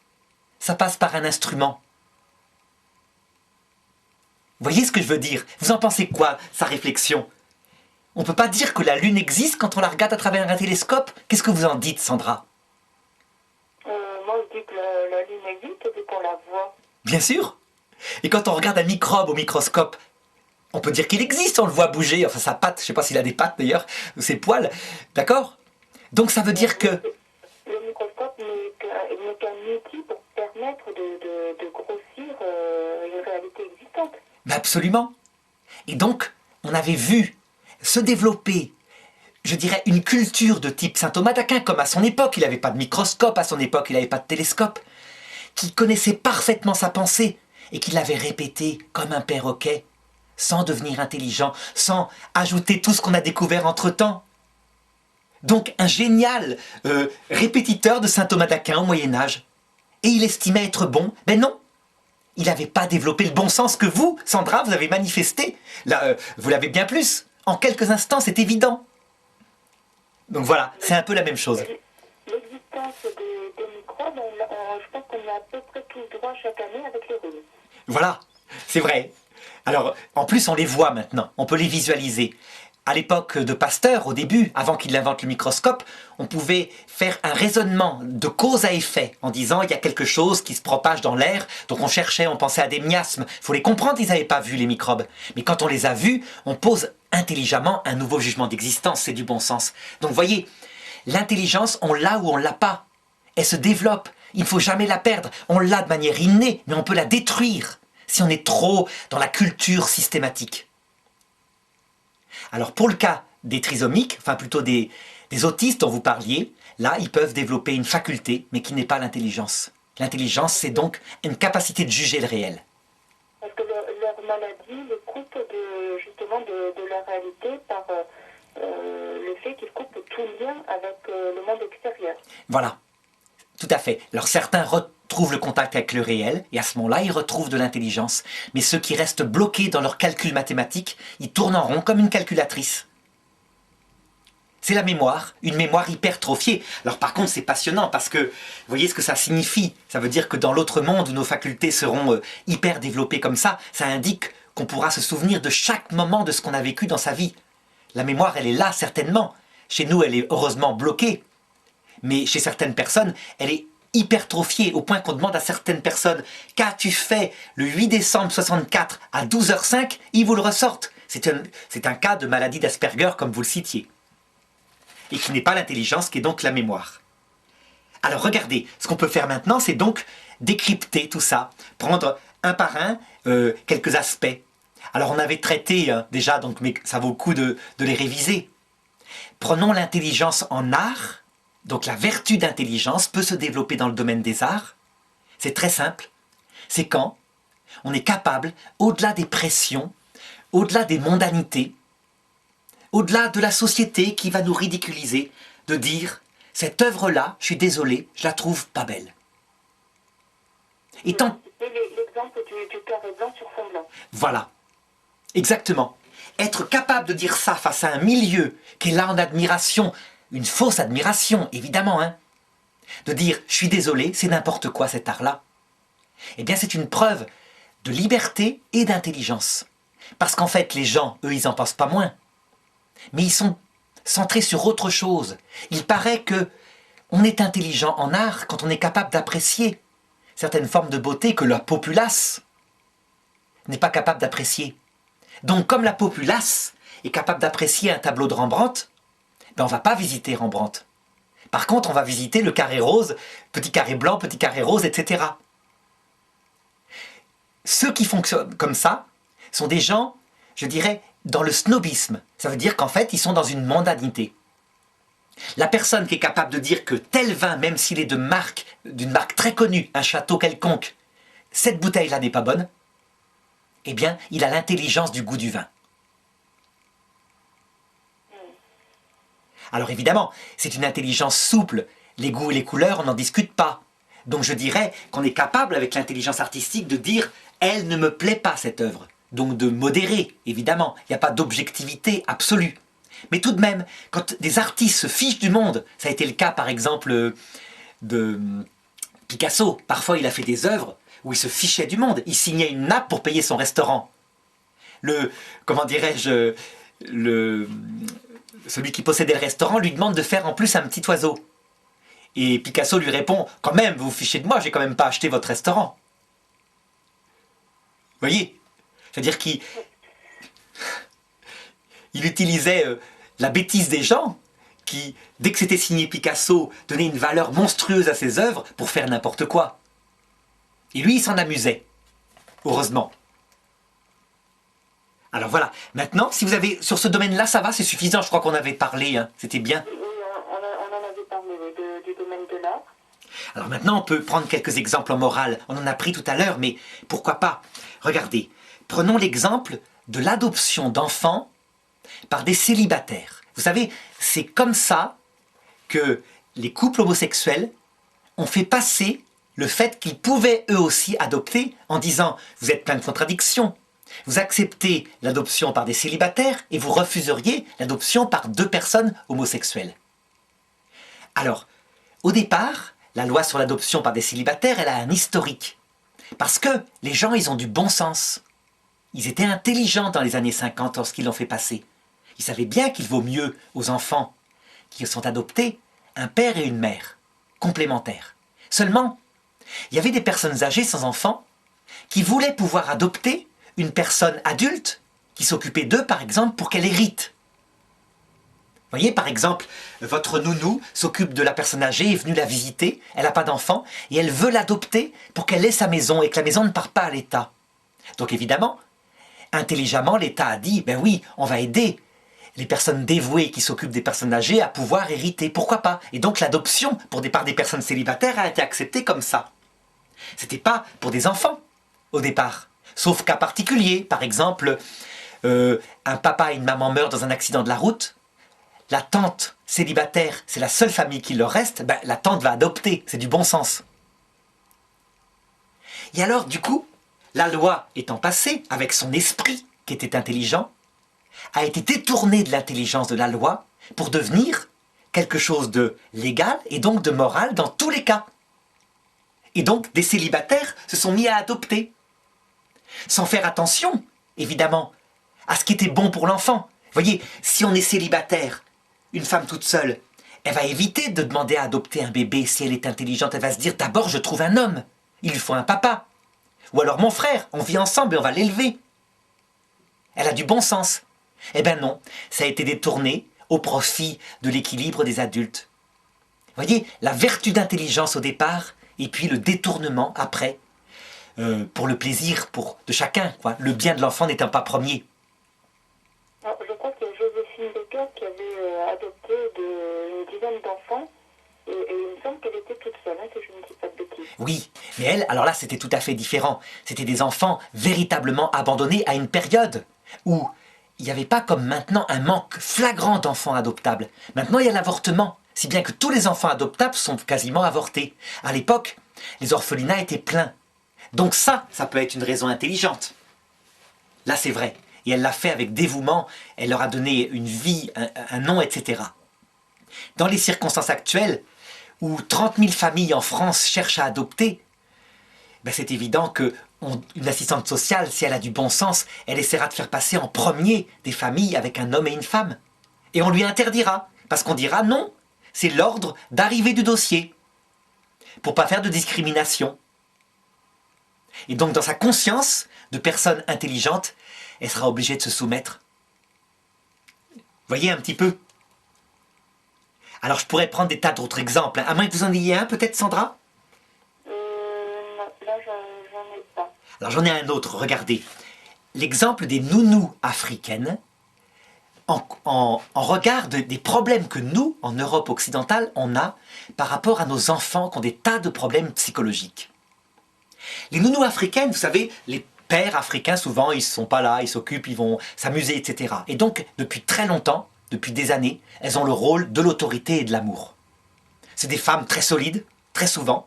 Ça passe par un instrument. Vous voyez ce que je veux dire? Vous en pensez quoi, sa réflexion? On ne peut pas dire que la Lune existe quand on la regarde à travers un télescope. Qu'est-ce que vous en dites, Sandra? Moi, je dis que la Lune existe vu qu'on la voit. Bien sûr. Et quand on regarde un microbe au microscope, on peut dire qu'il existe, on le voit bouger, enfin sa patte, je ne sais pas s'il a des pattes d'ailleurs, ou ses poils, d'accord? Donc ça veut dire que... Le microscope nous outil pour permettre de grossir une réalité existante. Mais absolument. Et donc, on avait vu se développer, je dirais, une culture de type saint Thomas d'Aquin, comme à son époque, il n'avait pas de microscope, à son époque, il n'avait pas de télescope, qui connaissait parfaitement sa pensée et qui l'avait répétée comme un perroquet, sans devenir intelligent, sans ajouter tout ce qu'on a découvert entre-temps. Donc un génial répétiteur de saint Thomas d'Aquin au Moyen-Âge. Et il estimait être bon, mais non, il n'avait pas développé le bon sens que vous, Sandra, vous avez manifesté. Là, vous l'avez bien plus. En quelques instants, c'est évident. Donc voilà, c'est un peu la même chose. L'existence des microbes, je pense qu'on y a à peu près tous droit chaque année avec les rhumes. Voilà, c'est vrai. Alors, en plus, on les voit maintenant, on peut les visualiser. À l'époque de Pasteur, au début, avant qu'il invente le microscope, on pouvait faire un raisonnement de cause à effet en disant il y a quelque chose qui se propage dans l'air, donc on cherchait, on pensait à des miasmes. Il faut les comprendre, ils n'avaient pas vu les microbes. Mais quand on les a vus, on pose intelligemment un nouveau jugement d'existence, c'est du bon sens. Donc vous voyez, l'intelligence, on l'a ou on l'a pas. Elle se développe, il ne faut jamais la perdre. On l'a de manière innée, mais on peut la détruire si on est trop dans la culture systématique. Alors pour le cas des trisomiques, enfin plutôt des autistes dont vous parliez, là ils peuvent développer une faculté, mais qui n'est pas l'intelligence. L'intelligence, c'est donc une capacité de juger le réel. Parce que leur maladie les coupe justement de la réalité par le fait qu'ils coupent tout lien avec le monde extérieur. Voilà, tout à fait. Alors certains retrouvent le contact avec le réel, et à ce moment-là, ils retrouvent de l'intelligence. Mais ceux qui restent bloqués dans leurs calculs mathématiques, ils tournent en rond comme une calculatrice. C'est la mémoire, une mémoire hypertrophiée. Alors par contre, c'est passionnant parce que, vous voyez ce que ça signifie. Ça veut dire que dans l'autre monde où nos facultés seront hyper développées comme ça indique qu'on pourra se souvenir de chaque moment de ce qu'on a vécu dans sa vie. La mémoire, elle est là, certainement. Chez nous, elle est heureusement bloquée. Mais chez certaines personnes, elle est hypertrophiée au point qu'on demande à certaines personnes « Qu'as-tu fait le 8 décembre 64 à 12h05 ?» Ils vous le ressortent. C'est un cas de maladie d'Asperger, comme vous le citiez. Et qui n'est pas l'intelligence, qui est donc la mémoire. Alors regardez, ce qu'on peut faire maintenant, c'est donc décrypter tout ça, prendre un par un quelques aspects. Alors on avait traité déjà, donc, mais ça vaut le coup de les réviser. Prenons l'intelligence en art. Donc la vertu d'intelligence peut se développer dans le domaine des arts. C'est très simple. C'est quand on est capable, au-delà des pressions, au-delà des mondanités, au-delà de la société qui va nous ridiculiser, de dire « cette œuvre-là, je suis désolé, je la trouve pas belle ». Et tant... L'exemple du carré blanc sur fond blanc. Voilà, exactement. Être capable de dire ça face à un milieu qui est là en admiration, une fausse admiration, évidemment, hein. De dire « je suis désolé, c'est n'importe quoi cet art-là ». Eh bien, c'est une preuve de liberté et d'intelligence. Parce qu'en fait, les gens, eux, ils en pensent pas moins. Mais ils sont centrés sur autre chose. Il paraît que on est intelligent en art quand on est capable d'apprécier certaines formes de beauté que la populace n'est pas capable d'apprécier. Donc, comme la populace est capable d'apprécier un tableau de Rembrandt, ben on ne va pas visiter Rembrandt. Par contre, on va visiter le carré rose, petit carré blanc, petit carré rose, etc. Ceux qui fonctionnent comme ça sont des gens, je dirais, dans le snobisme. Ça veut dire qu'en fait, ils sont dans une mondanité. La personne qui est capable de dire que tel vin, même s'il est d'une marque très connue, un château quelconque, cette bouteille-là n'est pas bonne, eh bien, il a l'intelligence du goût du vin. Alors évidemment, c'est une intelligence souple. Les goûts et les couleurs, on n'en discute pas. Donc je dirais qu'on est capable, avec l'intelligence artistique, de dire « elle ne me plaît pas, cette œuvre ». Donc de modérer, évidemment. Il n'y a pas d'objectivité absolue. Mais tout de même, quand des artistes se fichent du monde, ça a été le cas par exemple de Picasso. Parfois il a fait des œuvres où il se fichait du monde. Il signait une nappe pour payer son restaurant. Celui qui possédait le restaurant lui demande de faire en plus un petit oiseau. Et Picasso lui répond « Quand même, vous vous fichez de moi, j'ai quand même pas acheté votre restaurant. » Vous voyez ? C'est-à-dire qu'il utilisait la bêtise des gens qui, dès que c'était signé Picasso, donnait une valeur monstrueuse à ses œuvres pour faire n'importe quoi. Et lui, il s'en amusait. Heureusement. Alors voilà, maintenant, si vous avez, sur ce domaine-là, ça va, c'est suffisant, je crois qu'on avait parlé, hein, c'était bien. Oui, on en avait parlé du domaine de l'art. Alors maintenant, on peut prendre quelques exemples en morale, on en a pris tout à l'heure, mais pourquoi pas? Regardez, prenons l'exemple de l'adoption d'enfants par des célibataires. Vous savez, c'est comme ça que les couples homosexuels ont fait passer le fait qu'ils pouvaient eux aussi adopter en disant « vous êtes plein de contradictions ». Vous acceptez l'adoption par des célibataires et vous refuseriez l'adoption par deux personnes homosexuelles. Alors, au départ, la loi sur l'adoption par des célibataires, elle a un historique. Parce que les gens, ils ont du bon sens. Ils étaient intelligents dans les années 50 lorsqu'ils l'ont fait passer. Ils savaient bien qu'il vaut mieux aux enfants qui sont adoptés un père et une mère, complémentaires. Seulement, il y avait des personnes âgées sans enfants qui voulaient pouvoir adopter une personne adulte qui s'occupait d'eux, par exemple, pour qu'elle hérite. Vous voyez, par exemple, votre nounou s'occupe de la personne âgée, est venue la visiter, elle n'a pas d'enfant, et elle veut l'adopter pour qu'elle ait sa maison et que la maison ne parte pas à l'État. Donc évidemment, intelligemment, l'État a dit, ben oui, on va aider les personnes dévouées qui s'occupent des personnes âgées à pouvoir hériter, pourquoi pas? Et donc l'adoption par des personnes célibataires a été acceptée comme ça. C'était pas pour des enfants, au départ. Sauf cas particulier, par exemple, un papa et une maman meurent dans un accident de la route, la tante célibataire, c'est la seule famille qui leur reste, ben, la tante va adopter, c'est du bon sens. Et alors, du coup, la loi étant passée, avec son esprit qui était intelligent, a été détournée de l'intelligence de la loi pour devenir quelque chose de légal et donc de moral dans tous les cas. Et donc, des célibataires se sont mis à adopter. Sans faire attention, évidemment, à ce qui était bon pour l'enfant. Vous voyez, si on est célibataire, une femme toute seule, elle va éviter de demander à adopter un bébé si elle est intelligente. Elle va se dire, d'abord, je trouve un homme. Il lui faut un papa. Ou alors mon frère, on vit ensemble et on va l'élever. Elle a du bon sens. Eh ben non, ça a été détourné au profit de l'équilibre des adultes. Vous voyez, la vertu d'intelligence au départ, et puis le détournement après, pour le plaisir de chacun, quoi. Le bien de l'enfant n'étant pas premier. Alors, je crois qu'il y a Joséphine Baker qui avait adopté une dizaine d'enfants et il me semble qu'elle était toute seule, hein, si je ne dis pas de bêtises. Oui, mais elle, alors là c'était tout à fait différent. C'était des enfants véritablement abandonnés à une période où il n'y avait pas comme maintenant un manque flagrant d'enfants adoptables. Maintenant il y a l'avortement, si bien que tous les enfants adoptables sont quasiment avortés. À l'époque, les orphelinats étaient pleins. Donc ça peut être une raison intelligente. Là, c'est vrai. Et elle l'a fait avec dévouement. Elle leur a donné une vie, un nom, etc. Dans les circonstances actuelles, où 30 000 familles en France cherchent à adopter, ben c'est évident qu'une assistante sociale, si elle a du bon sens, elle essaiera de faire passer en premier des familles avec un homme et une femme. Et on lui interdira, parce qu'on dira non, c'est l'ordre d'arrivée du dossier, pour pas faire de discrimination. Et donc, dans sa conscience de personne intelligente, elle sera obligée de se soumettre. Voyez un petit peu. Alors, je pourrais prendre des tas d'autres exemples. À moins que vous en ayez un, peut-être, Sandra? Non, là, j'en ai pas. Alors, j'en ai un autre. Regardez. L'exemple des nounous africaines en regard des problèmes que nous, en Europe occidentale, on a par rapport à nos enfants qui ont des tas de problèmes psychologiques. Les nounous africaines, vous savez, les pères africains, souvent, ils ne sont pas là, ils s'occupent, ils vont s'amuser, etc. Et donc, depuis très longtemps, depuis des années, elles ont le rôle de l'autorité et de l'amour. C'est des femmes très solides, très souvent.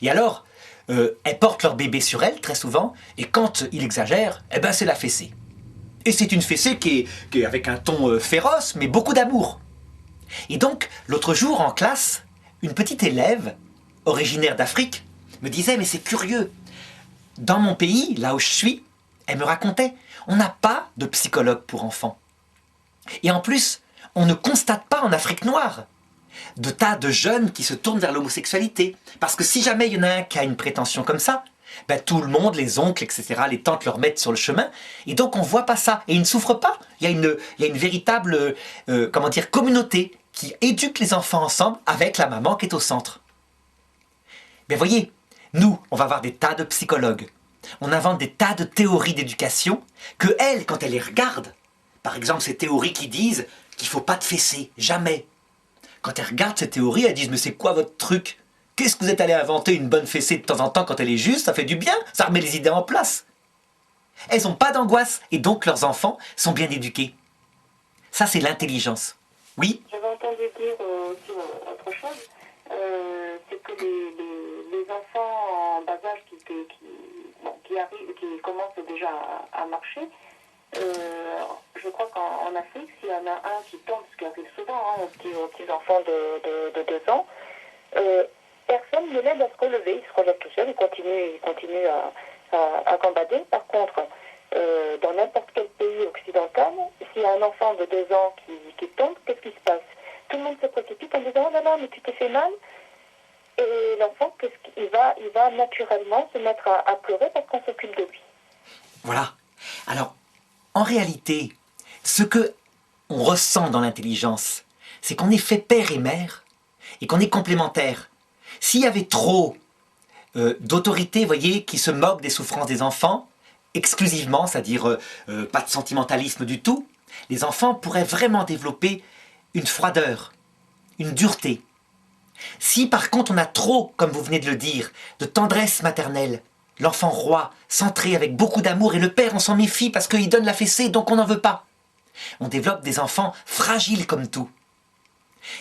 Et alors, elles portent leur bébé sur elles, très souvent, et quand il exagère, eh ben, c'est la fessée. Et c'est une fessée qui est avec un ton féroce, mais beaucoup d'amour. Et donc, l'autre jour, en classe, une petite élève, originaire d'Afrique, me disait, mais c'est curieux, dans mon pays, là où je suis, elle me racontait, on n'a pas de psychologue pour enfants. Et en plus, on ne constate pas en Afrique noire de tas de jeunes qui se tournent vers l'homosexualité. Parce que si jamais il y en a un qui a une prétention comme ça, ben tout le monde, les oncles, etc., les tantes leur mettent sur le chemin, et donc on ne voit pas ça. Et ils ne souffrent pas. Il y a une véritable communauté qui éduquent les enfants ensemble avec la maman qui est au centre. Mais voyez, nous, on va avoir des tas de psychologues. On invente des tas de théories d'éducation que elles, quand elles les regardent, par exemple ces théories qui disent qu'il ne faut pas de fessées, jamais. Quand elles regardent ces théories, elles disent « mais c'est quoi votre truc? Qu'est-ce que vous êtes allé inventer une bonne fessée de temps en temps quand elle est juste? Ça fait du bien, ça remet les idées en place. » Elles n'ont pas d'angoisse et donc leurs enfants sont bien éduqués. Ça, c'est l'intelligence. Oui? J'avais entendu dire aussi autre chose, c'est que les enfants en bas âge qui commencent déjà à marcher, je crois qu'en Afrique, s'il y en a un qui tombe, ce qui arrive souvent aux petits enfants de 2 ans, personne ne l'aide à se relever. Il se relève tout seul, il continue à gambader. Par contre, dans n'importe quel pays occidental, s'il y a un enfant de 2 ans qui tombe, qu'est-ce qui se passe? Tout le monde se précipite en disant « oh là là, mais tu t'es fait mal ». Et l'enfant, il va naturellement se mettre à pleurer parce qu'on s'occupe de lui. Voilà. Alors, en réalité, ce que on ressent dans l'intelligence, c'est qu'on est fait père et mère et qu'on est complémentaires. S'il y avait trop d'autorité, voyez, qui se moquent des souffrances des enfants, exclusivement, c'est-à-dire pas de sentimentalisme du tout, les enfants pourraient vraiment développer une froideur, une dureté. Si par contre on a trop, comme vous venez de le dire, de tendresse maternelle, l'enfant roi, centré avec beaucoup d'amour, et le père on s'en méfie parce qu'il donne la fessée, donc on n'en veut pas. On développe des enfants fragiles comme tout.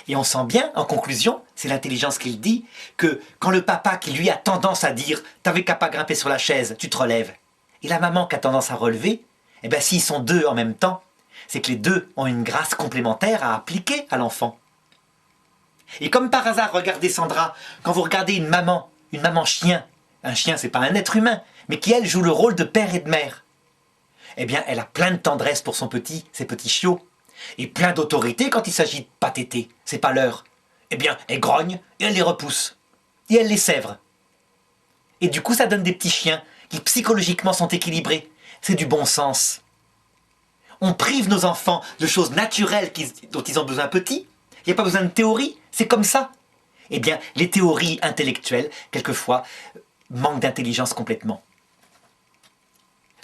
Et on sent bien, en conclusion, c'est l'intelligence qui le dit, que quand le papa qui lui a tendance à dire « t'avais qu'à pas grimper sur la chaise, tu te relèves », et la maman qui a tendance à relever, eh bien s'ils sont deux en même temps, c'est que les deux ont une grâce complémentaire à appliquer à l'enfant. Et comme par hasard, regardez Sandra, quand vous regardez une maman chien, un chien c'est pas un être humain, mais qui elle joue le rôle de père et de mère, eh bien elle a plein de tendresse pour ses petits chiots, et plein d'autorité quand il s'agit de pas téter, c'est pas l'heure. Eh bien elle grogne et elle les repousse, et elle les sèvre. Et du coup ça donne des petits chiens qui psychologiquement sont équilibrés, c'est du bon sens. On prive nos enfants de choses naturelles dont ils ont besoin petits. Il n'y a pas besoin de théorie, c'est comme ça. Eh bien, les théories intellectuelles, quelquefois, manquent d'intelligence complètement.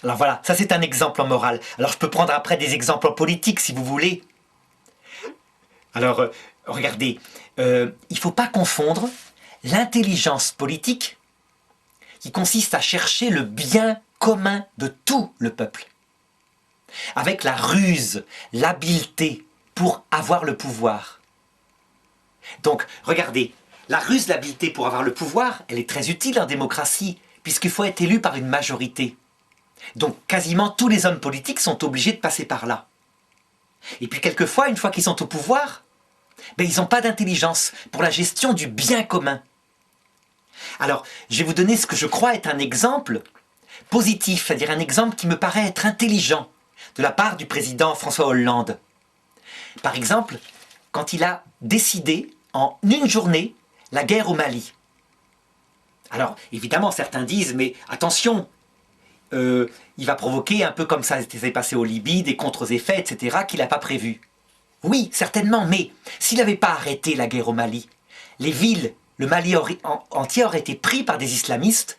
Alors voilà, ça c'est un exemple en morale. Alors je peux prendre après des exemples en politique, si vous voulez. Alors, regardez, il ne faut pas confondre l'intelligence politique, qui consiste à chercher le bien commun de tout le peuple, avec la ruse, l'habileté pour avoir le pouvoir. Donc, regardez, la ruse, l'habileté pour avoir le pouvoir, elle est très utile en démocratie, puisqu'il faut être élu par une majorité. Donc, quasiment tous les hommes politiques sont obligés de passer par là. Et puis, quelquefois, une fois qu'ils sont au pouvoir, ben, ils n'ont pas d'intelligence pour la gestion du bien commun. Alors, je vais vous donner ce que je crois être un exemple positif, c'est-à-dire un exemple qui me paraît être intelligent, de la part du président François Hollande. Par exemple, quand il a décidé en une journée la guerre au Mali. Alors, évidemment, certains disent, mais attention, il va provoquer un peu comme ça s'est passé au Libye, des contre-effets, etc., qu'il n'a pas prévu. Oui, certainement, mais s'il n'avait pas arrêté la guerre au Mali, les villes, le Mali entier aurait été pris par des islamistes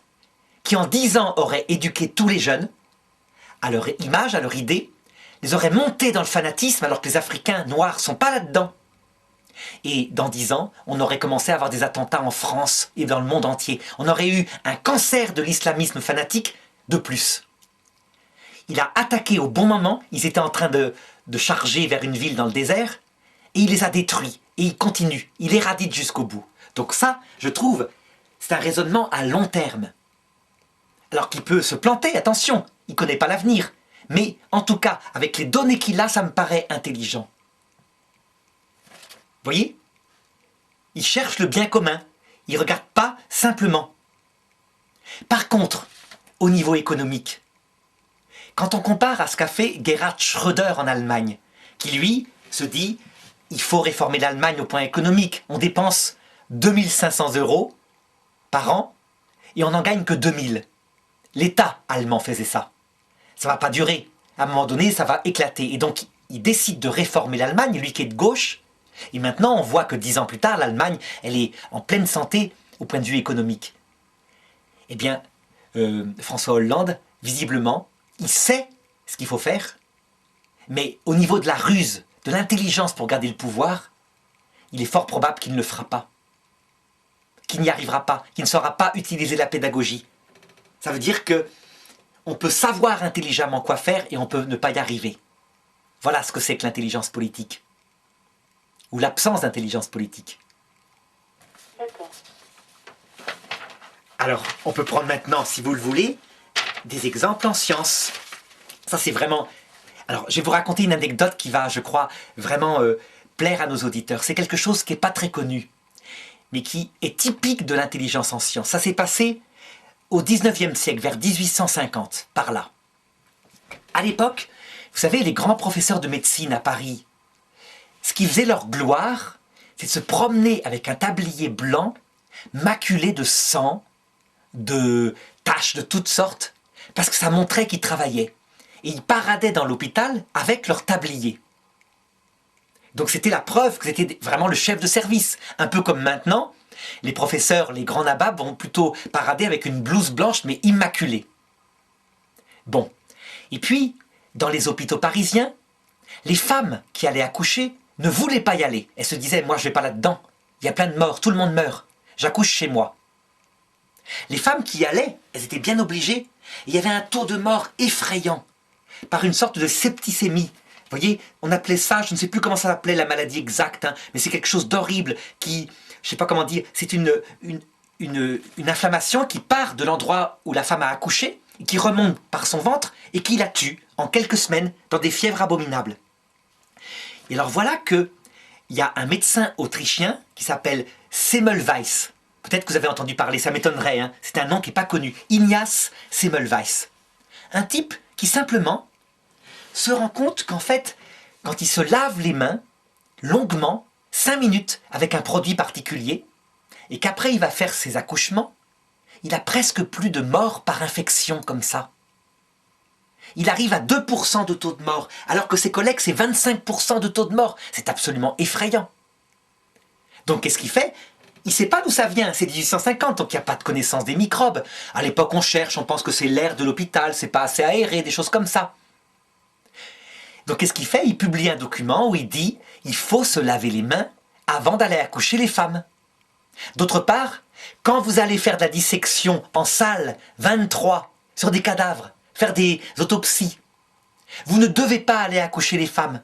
qui en 10 ans auraient éduqué tous les jeunes à leur image, à leur idée, les auraient montés dans le fanatisme alors que les Africains noirs ne sont pas là-dedans. Et dans 10 ans, on aurait commencé à avoir des attentats en France et dans le monde entier. On aurait eu un cancer de l'islamisme fanatique de plus. Il a attaqué au bon moment, ils étaient en train de charger vers une ville dans le désert, et il les a détruits, et il continue, il éradique jusqu'au bout. Donc ça, je trouve, c'est un raisonnement à long terme. Alors qu'il peut se planter, attention, il ne connaît pas l'avenir, mais en tout cas, avec les données qu'il a, ça me paraît intelligent. Vous voyez? Il cherche le bien commun, il ne regarde pas simplement. Par contre, au niveau économique, quand on compare à ce qu'a fait Gerhard Schröder en Allemagne, qui lui se dit « il faut réformer l'Allemagne au point économique, on dépense 2500 € par an et on n'en gagne que 2000 ». L'État allemand faisait ça. Ça ne va pas durer. À un moment donné, ça va éclater. Et donc, il décide de réformer l'Allemagne, lui qui est de gauche, Et maintenant, on voit que 10 ans plus tard, l'Allemagne, elle est en pleine santé au point de vue économique. Eh bien, François Hollande, visiblement, il sait ce qu'il faut faire, mais au niveau de la ruse, de l'intelligence pour garder le pouvoir, il est fort probable qu'il ne le fera pas, qu'il n'y arrivera pas, qu'il ne saura pas utiliser la pédagogie. Ça veut dire que on peut savoir intelligemment quoi faire et on peut ne pas y arriver. Voilà ce que c'est que l'intelligence politique. Ou l'absence d'intelligence politique. D'accord. Alors, on peut prendre maintenant, si vous le voulez, des exemples en sciences. Ça, c'est vraiment... Alors, je vais vous raconter une anecdote qui va, je crois, vraiment plaire à nos auditeurs. C'est quelque chose qui n'est pas très connu, mais qui est typique de l'intelligence en sciences. Ça s'est passé au 19e siècle, vers 1850, par là. À l'époque, vous savez, les grands professeurs de médecine à Paris, ce qui faisait leur gloire, c'est de se promener avec un tablier blanc, maculé de sang, de taches de toutes sortes, parce que ça montrait qu'ils travaillaient. Et ils paradaient dans l'hôpital avec leur tablier. Donc c'était la preuve que c'était vraiment le chef de service. Un peu comme maintenant, les professeurs, les grands nababs vont plutôt parader avec une blouse blanche mais immaculée. Bon. Et puis, dans les hôpitaux parisiens, les femmes qui allaient accoucher ne voulaient pas y aller. Elles se disaient, moi je vais pas là-dedans. Il y a plein de morts, tout le monde meurt. J'accouche chez moi. Les femmes qui y allaient, elles étaient bien obligées. Il y avait un taux de mort effrayant, par une sorte de septicémie. Vous voyez, on appelait ça, je ne sais plus comment ça s'appelait la maladie exacte, hein, mais c'est quelque chose d'horrible qui, je ne sais pas comment dire, c'est une inflammation qui part de l'endroit où la femme a accouché, qui remonte par son ventre et qui la tue en quelques semaines dans des fièvres abominables. Et alors voilà qu'il y a un médecin autrichien qui s'appelle Semmelweis. Peut-être que vous avez entendu parler, ça m'étonnerait, hein. C'est un nom qui n'est pas connu. Ignaz Semmelweis. Un type qui simplement se rend compte qu'en fait, quand il se lave les mains, longuement, 5 minutes, avec un produit particulier, et qu'après il va faire ses accouchements, il a presque plus de morts par infection comme ça. Il arrive à 2% de taux de mort, alors que ses collègues, c'est 25% de taux de mort. C'est absolument effrayant. Donc qu'est-ce qu'il fait ? Il ne sait pas d'où ça vient, c'est 1850, donc il n'y a pas de connaissance des microbes. À l'époque, on cherche, on pense que c'est l'air de l'hôpital, c'est pas assez aéré, des choses comme ça. Donc qu'est-ce qu'il fait ? Il publie un document où il dit « il faut se laver les mains avant d'aller accoucher les femmes ». D'autre part, quand vous allez faire de la dissection en salle 23 sur des cadavres, faire des autopsies, vous ne devez pas aller accoucher les femmes.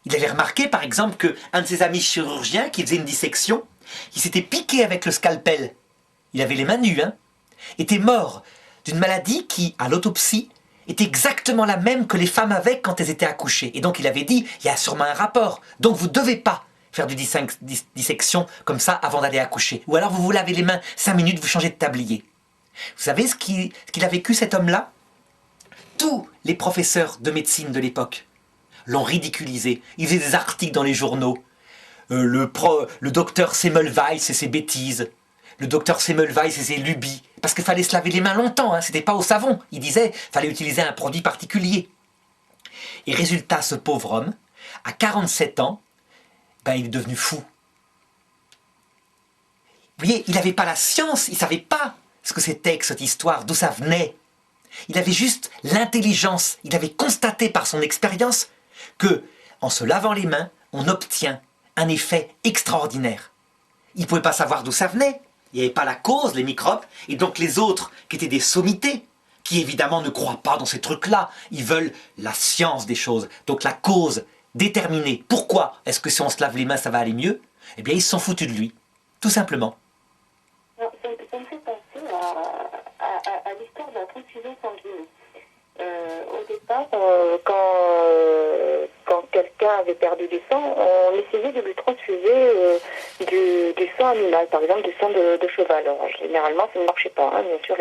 Il avait remarqué par exemple qu'un de ses amis chirurgiens qui faisait une dissection, il s'était piqué avec le scalpel, il avait les mains nues, hein, était mort d'une maladie qui, à l'autopsie, était exactement la même que les femmes avaient quand elles étaient accouchées. Et donc il avait dit, il y a sûrement un rapport, donc vous ne devez pas faire de dissection comme ça avant d'aller accoucher. Ou alors vous vous lavez les mains 5 minutes, vous changez de tablier. Vous savez ce qu'il a vécu cet homme-là ? Tous les professeurs de médecine de l'époque l'ont ridiculisé. Ils faisaient des articles dans les journaux. Le docteur Semmelweis et ses bêtises. Le docteur Semmelweis et ses lubies. Parce qu'il fallait se laver les mains longtemps, hein, c'était pas au savon. Il disait qu'il fallait utiliser un produit particulier. Et résultat, ce pauvre homme, à 47 ans, ben, il est devenu fou. Vous voyez, il n'avait pas la science, il ne savait pas ce que c'était que cette histoire, d'où ça venait. Il avait juste l'intelligence, il avait constaté par son expérience que, en se lavant les mains, on obtient un effet extraordinaire. Il ne pouvait pas savoir d'où ça venait, il n'y avait pas la cause, les microbes, et donc les autres, qui étaient des sommités, qui évidemment ne croient pas dans ces trucs-là, ils veulent la science des choses, donc la cause déterminée. Pourquoi est-ce que si on se lave les mains, ça va aller mieux ? Eh bien, ils se sont foutus de lui, tout simplement. Ça me fait penser à l'histoire de la transfusion sanguine. Au départ, quand quelqu'un avait perdu du sang, on essayait de lui transfuser du sang animal, par exemple du sang de cheval. Alors, généralement, ça ne marchait pas, hein, bien sûr,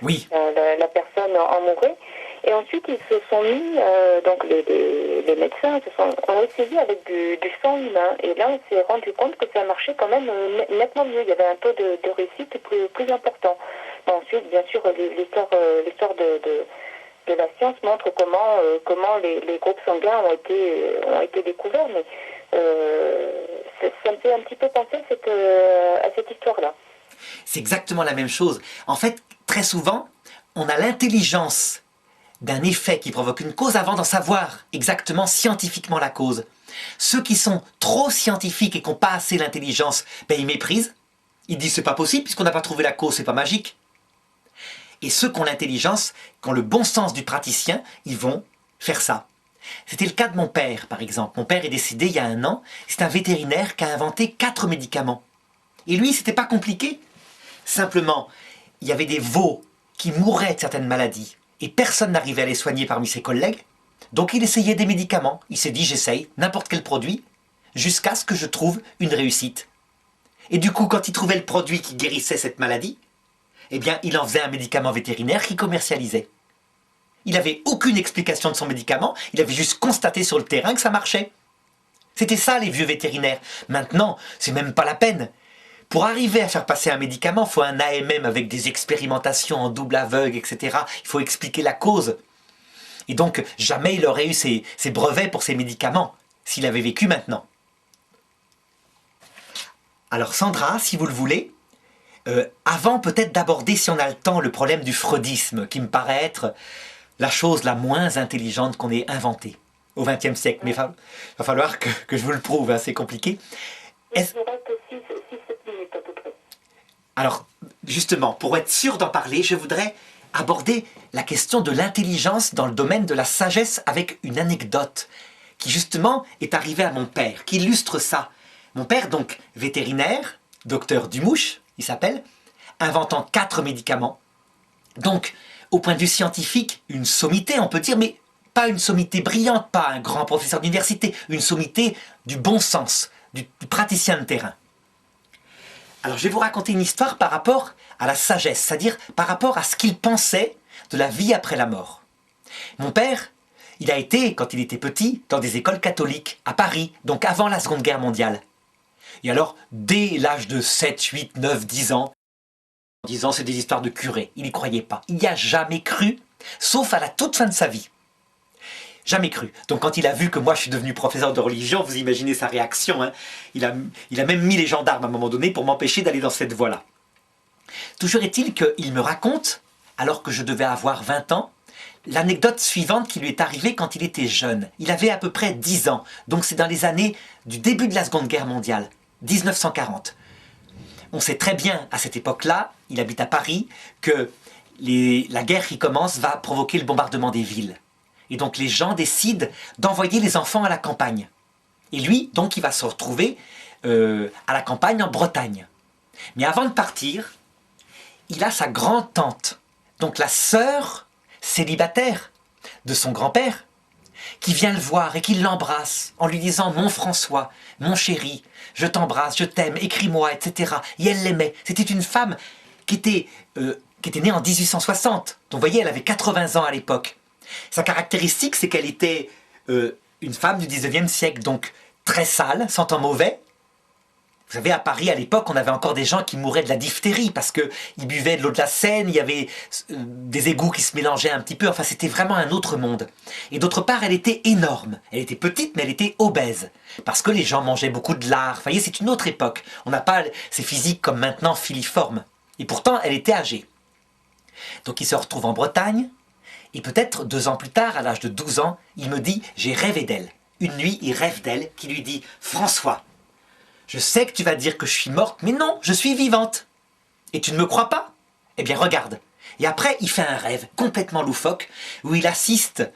Oui. la personne en mourait. Et ensuite, ils se sont mis, donc les médecins ont essayé avec du sang humain. Et là, on s'est rendu compte que ça marchait quand même nettement mieux. Il y avait un taux de réussite plus important. Ensuite, bien sûr, l'histoire de la science montre comment les groupes sanguins ont été découverts. Mais Ça me fait un petit peu penser à cette histoire-là. C'est exactement la même chose. En fait, très souvent, on a l'intelligence d'un effet qui provoque une cause avant d'en savoir exactement scientifiquement la cause. Ceux qui sont trop scientifiques et qui n'ont pas assez l'intelligence, ben ils méprisent. Ils disent c'est pas possible puisqu'on n'a pas trouvé la cause, c'est pas magique. Et ceux qui ont l'intelligence, qui ont le bon sens du praticien, ils vont faire ça. C'était le cas de mon père, par exemple. Mon père est décédé il y a 1 an. C'est un vétérinaire qui a inventé 4 médicaments. Et lui, c'était pas compliqué. Simplement, il y avait des veaux qui mouraient de certaines maladies et personne n'arrivait à les soigner parmi ses collègues. Donc il essayait des médicaments. Il s'est dit j'essaye n'importe quel produit jusqu'à ce que je trouve une réussite. Et du coup, quand il trouvait le produit qui guérissait cette maladie, eh bien, il en faisait un médicament vétérinaire qu'il commercialisait. Il n'avait aucune explication de son médicament, il avait juste constaté sur le terrain que ça marchait. C'était ça les vieux vétérinaires. Maintenant, c'est même pas la peine. Pour arriver à faire passer un médicament, il faut un AMM avec des expérimentations en double aveugle, etc. Il faut expliquer la cause. Et donc, jamais il aurait eu ses brevets pour ses médicaments, s'il avait vécu maintenant. Alors Sandra, si vous le voulez, avant peut-être d'aborder, si on a le temps, le problème du freudisme, qui me paraît être la chose la moins intelligente qu'on ait inventée au XXe siècle. Mais il va falloir que je vous le prouve, hein, c'est compliqué. Je dirais que 6-7 minutes à peu près. Alors, justement, pour être sûr d'en parler, je voudrais aborder la question de l'intelligence dans le domaine de la sagesse avec une anecdote qui, justement, est arrivée à mon père, qui illustre ça. Mon père, donc, vétérinaire, docteur Dumouche, il s'appelle, inventant 4 médicaments. Donc, au point de vue scientifique, une sommité, on peut dire, mais pas une sommité brillante, pas un grand professeur d'université, une sommité du bon sens, du praticien de terrain. Alors, je vais vous raconter une histoire par rapport à la sagesse, c'est-à-dire par rapport à ce qu'il pensait de la vie après la mort. Mon père, il a été, quand il était petit, dans des écoles catholiques, à Paris, donc avant la Seconde Guerre mondiale. Et alors, dès l'âge de 7, 8, 9, 10 ans, en disant c'est des histoires de curés, il n'y croyait pas. Il n'y a jamais cru, sauf à la toute fin de sa vie. Jamais cru. Donc quand il a vu que moi je suis devenu professeur de religion, vous imaginez sa réaction, hein. Il a même mis les gendarmes à un moment donné pour m'empêcher d'aller dans cette voie-là. Toujours est-il qu'il me raconte, alors que je devais avoir 20 ans, l'anecdote suivante qui lui est arrivée quand il était jeune. Il avait à peu près 10 ans, donc c'est dans les années du début de la Seconde Guerre mondiale, 1940. On sait très bien, à cette époque-là, il habite à Paris, que la guerre qui commence va provoquer le bombardement des villes. Et donc les gens décident d'envoyer les enfants à la campagne. Et lui, donc, il va se retrouver à la campagne en Bretagne. Mais avant de partir, il a sa grand-tante, donc la sœur célibataire de son grand-père, qui vient le voir et qui l'embrasse en lui disant « Mon François, mon chéri, je t'embrasse, je t'aime, écris-moi, etc. » Et elle l'aimait. C'était une femme qui était née en 1860. Donc vous voyez, elle avait 80 ans à l'époque. Sa caractéristique, c'est qu'elle était une femme du 19e siècle, donc très sale, sentant mauvais. Vous savez, à Paris, à l'époque, on avait encore des gens qui mouraient de la diphtérie parce qu'ils buvaient de l'eau de la Seine, il y avait des égouts qui se mélangeaient un petit peu. Enfin, c'était vraiment un autre monde. Et d'autre part, elle était énorme. Elle était petite, mais elle était obèse. Parce que les gens mangeaient beaucoup de lard. Vous voyez, c'est une autre époque. On n'a pas ces physiques comme maintenant filiformes. Et pourtant, elle était âgée. Donc, il se retrouve en Bretagne. Et peut-être 2 ans plus tard, à l'âge de 12 ans, il me dit « J'ai rêvé d'elle ». Une nuit, il rêve d'elle, qui lui dit « François, je sais que tu vas dire que je suis morte, mais non, je suis vivante. Et tu ne me crois pas? Eh bien, regarde. » Et après, il fait un rêve complètement loufoque, où il assiste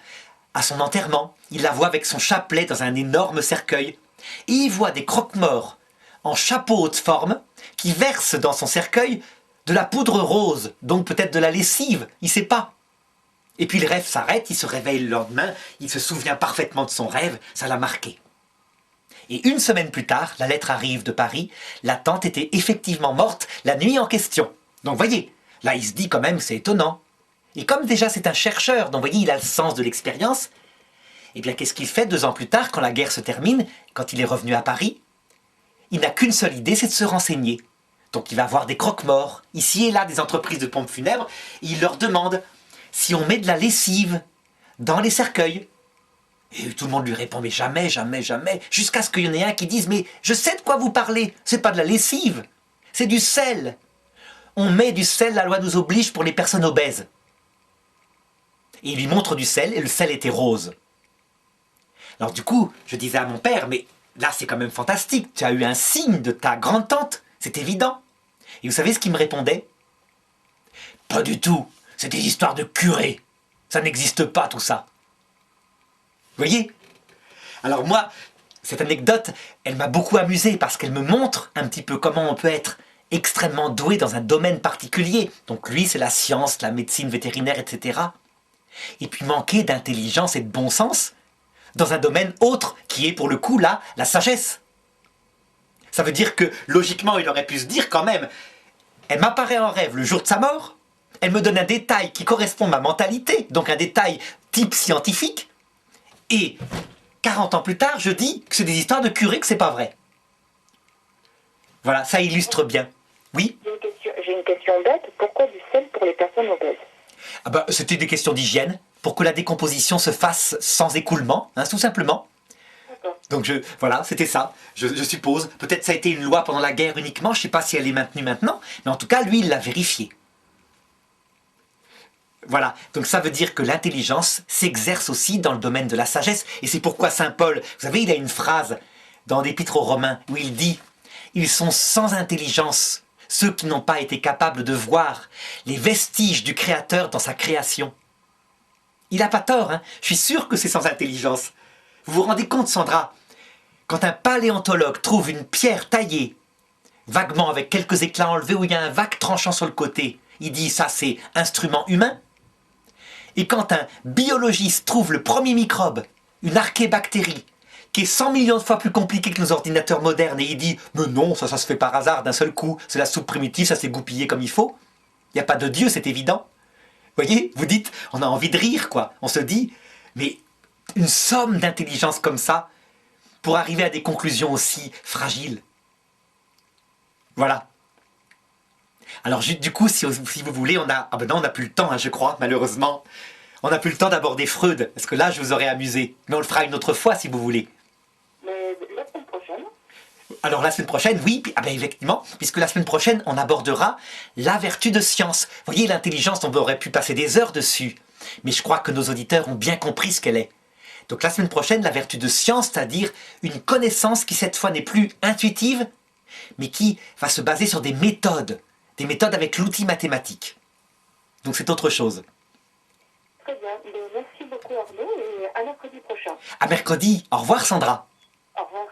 à son enterrement. Il la voit avec son chapelet dans un énorme cercueil. Et il voit des croque-morts en chapeau haute forme, qui versent dans son cercueil de la poudre rose, donc peut-être de la lessive, il ne sait pas. Et puis le rêve s'arrête, il se réveille le lendemain, il se souvient parfaitement de son rêve, ça l'a marqué. Et 1 semaine plus tard, la lettre arrive de Paris, la tante était effectivement morte la nuit en question. Donc voyez, là il se dit quand même c'est étonnant. Et comme déjà c'est un chercheur, donc voyez il a le sens de l'expérience, et bien qu'est-ce qu'il fait 2 ans plus tard quand la guerre se termine, quand il est revenu à Paris? Il n'a qu'une seule idée, c'est de se renseigner. Donc il va voir des croque-morts, ici et là des entreprises de pompes funèbres, et il leur demande si on met de la lessive dans les cercueils. Et tout le monde lui répond, mais jamais, jamais, jamais, jusqu'à ce qu'il y en ait un qui dise, mais je sais de quoi vous parlez, c'est pas de la lessive, c'est du sel. On met du sel, la loi nous oblige pour les personnes obèses. Et il lui montre du sel, et le sel était rose. Alors du coup, je disais à mon père, mais là c'est quand même fantastique, tu as eu un signe de ta grand-tante, c'est évident. Et vous savez ce qu'il me répondait? Pas du tout, c'est des histoires de curés. Ça n'existe pas tout ça. Vous voyez? Alors moi, cette anecdote, elle m'a beaucoup amusé parce qu'elle me montre un petit peu comment on peut être extrêmement doué dans un domaine particulier. Donc lui, c'est la science, la médecine vétérinaire, etc. Et puis manquer d'intelligence et de bon sens dans un domaine autre qui est pour le coup là, la sagesse. Ça veut dire que logiquement, il aurait pu se dire quand même, elle m'apparaît en rêve le jour de sa mort, elle me donne un détail qui correspond à ma mentalité, donc un détail type scientifique, et 40 ans plus tard, je dis que c'est des histoires de curés, que c'est pas vrai. Voilà, ça illustre bien. Oui? J'ai une question bête. Pourquoi du sel pour les personnes obèses? Ah bah, c'était des questions d'hygiène, pour que la décomposition se fasse sans écoulement, hein, tout simplement. Donc voilà, c'était ça, je suppose. Peut-être ça a été une loi pendant la guerre uniquement, je ne sais pas si elle est maintenue maintenant, mais en tout cas, lui, il l'a vérifié. Voilà, donc ça veut dire que l'intelligence s'exerce aussi dans le domaine de la sagesse. Et c'est pourquoi Saint Paul, vous savez, il a une phrase dans l'Épître aux Romains où il dit « Ils sont sans intelligence, ceux qui n'ont pas été capables de voir les vestiges du Créateur dans sa création. » Il n'a pas tort, hein, je suis sûr que c'est sans intelligence. Vous vous rendez compte, Sandra, quand un paléontologue trouve une pierre taillée, vaguement avec quelques éclats enlevés où il y a un vague tranchant sur le côté, il dit ça c'est instrument humain. Et quand un biologiste trouve le premier microbe, une archébactérie, qui est 100 millions de fois plus compliqué que nos ordinateurs modernes, et il dit mais non, ça se fait par hasard d'un seul coup, c'est la soupe primitive, ça s'est goupillé comme il faut. Il n'y a pas de Dieu, c'est évident. Vous voyez, vous dites, on a envie de rire quoi. On se dit, mais une somme d'intelligence comme ça, pour arriver à des conclusions aussi fragiles. Voilà. Alors du coup, si vous voulez, on a... Ah ben non, on n'a plus le temps, hein, je crois, malheureusement. On n'a plus le temps d'aborder Freud, parce que là, je vous aurais amusé. Mais on le fera une autre fois, si vous voulez. Mais la semaine prochaine? Alors la semaine prochaine, oui, ah ben effectivement, puisque la semaine prochaine, on abordera la vertu de science. Vous voyez, l'intelligence, on aurait pu passer des heures dessus. Mais je crois que nos auditeurs ont bien compris ce qu'elle est. Donc la semaine prochaine, la vertu de science, c'est-à-dire une connaissance qui cette fois n'est plus intuitive, mais qui va se baser sur des méthodes avec l'outil mathématique. Donc c'est autre chose. Très bien, merci beaucoup Arnaud et à mercredi prochain. À mercredi, au revoir Sandra. Au revoir.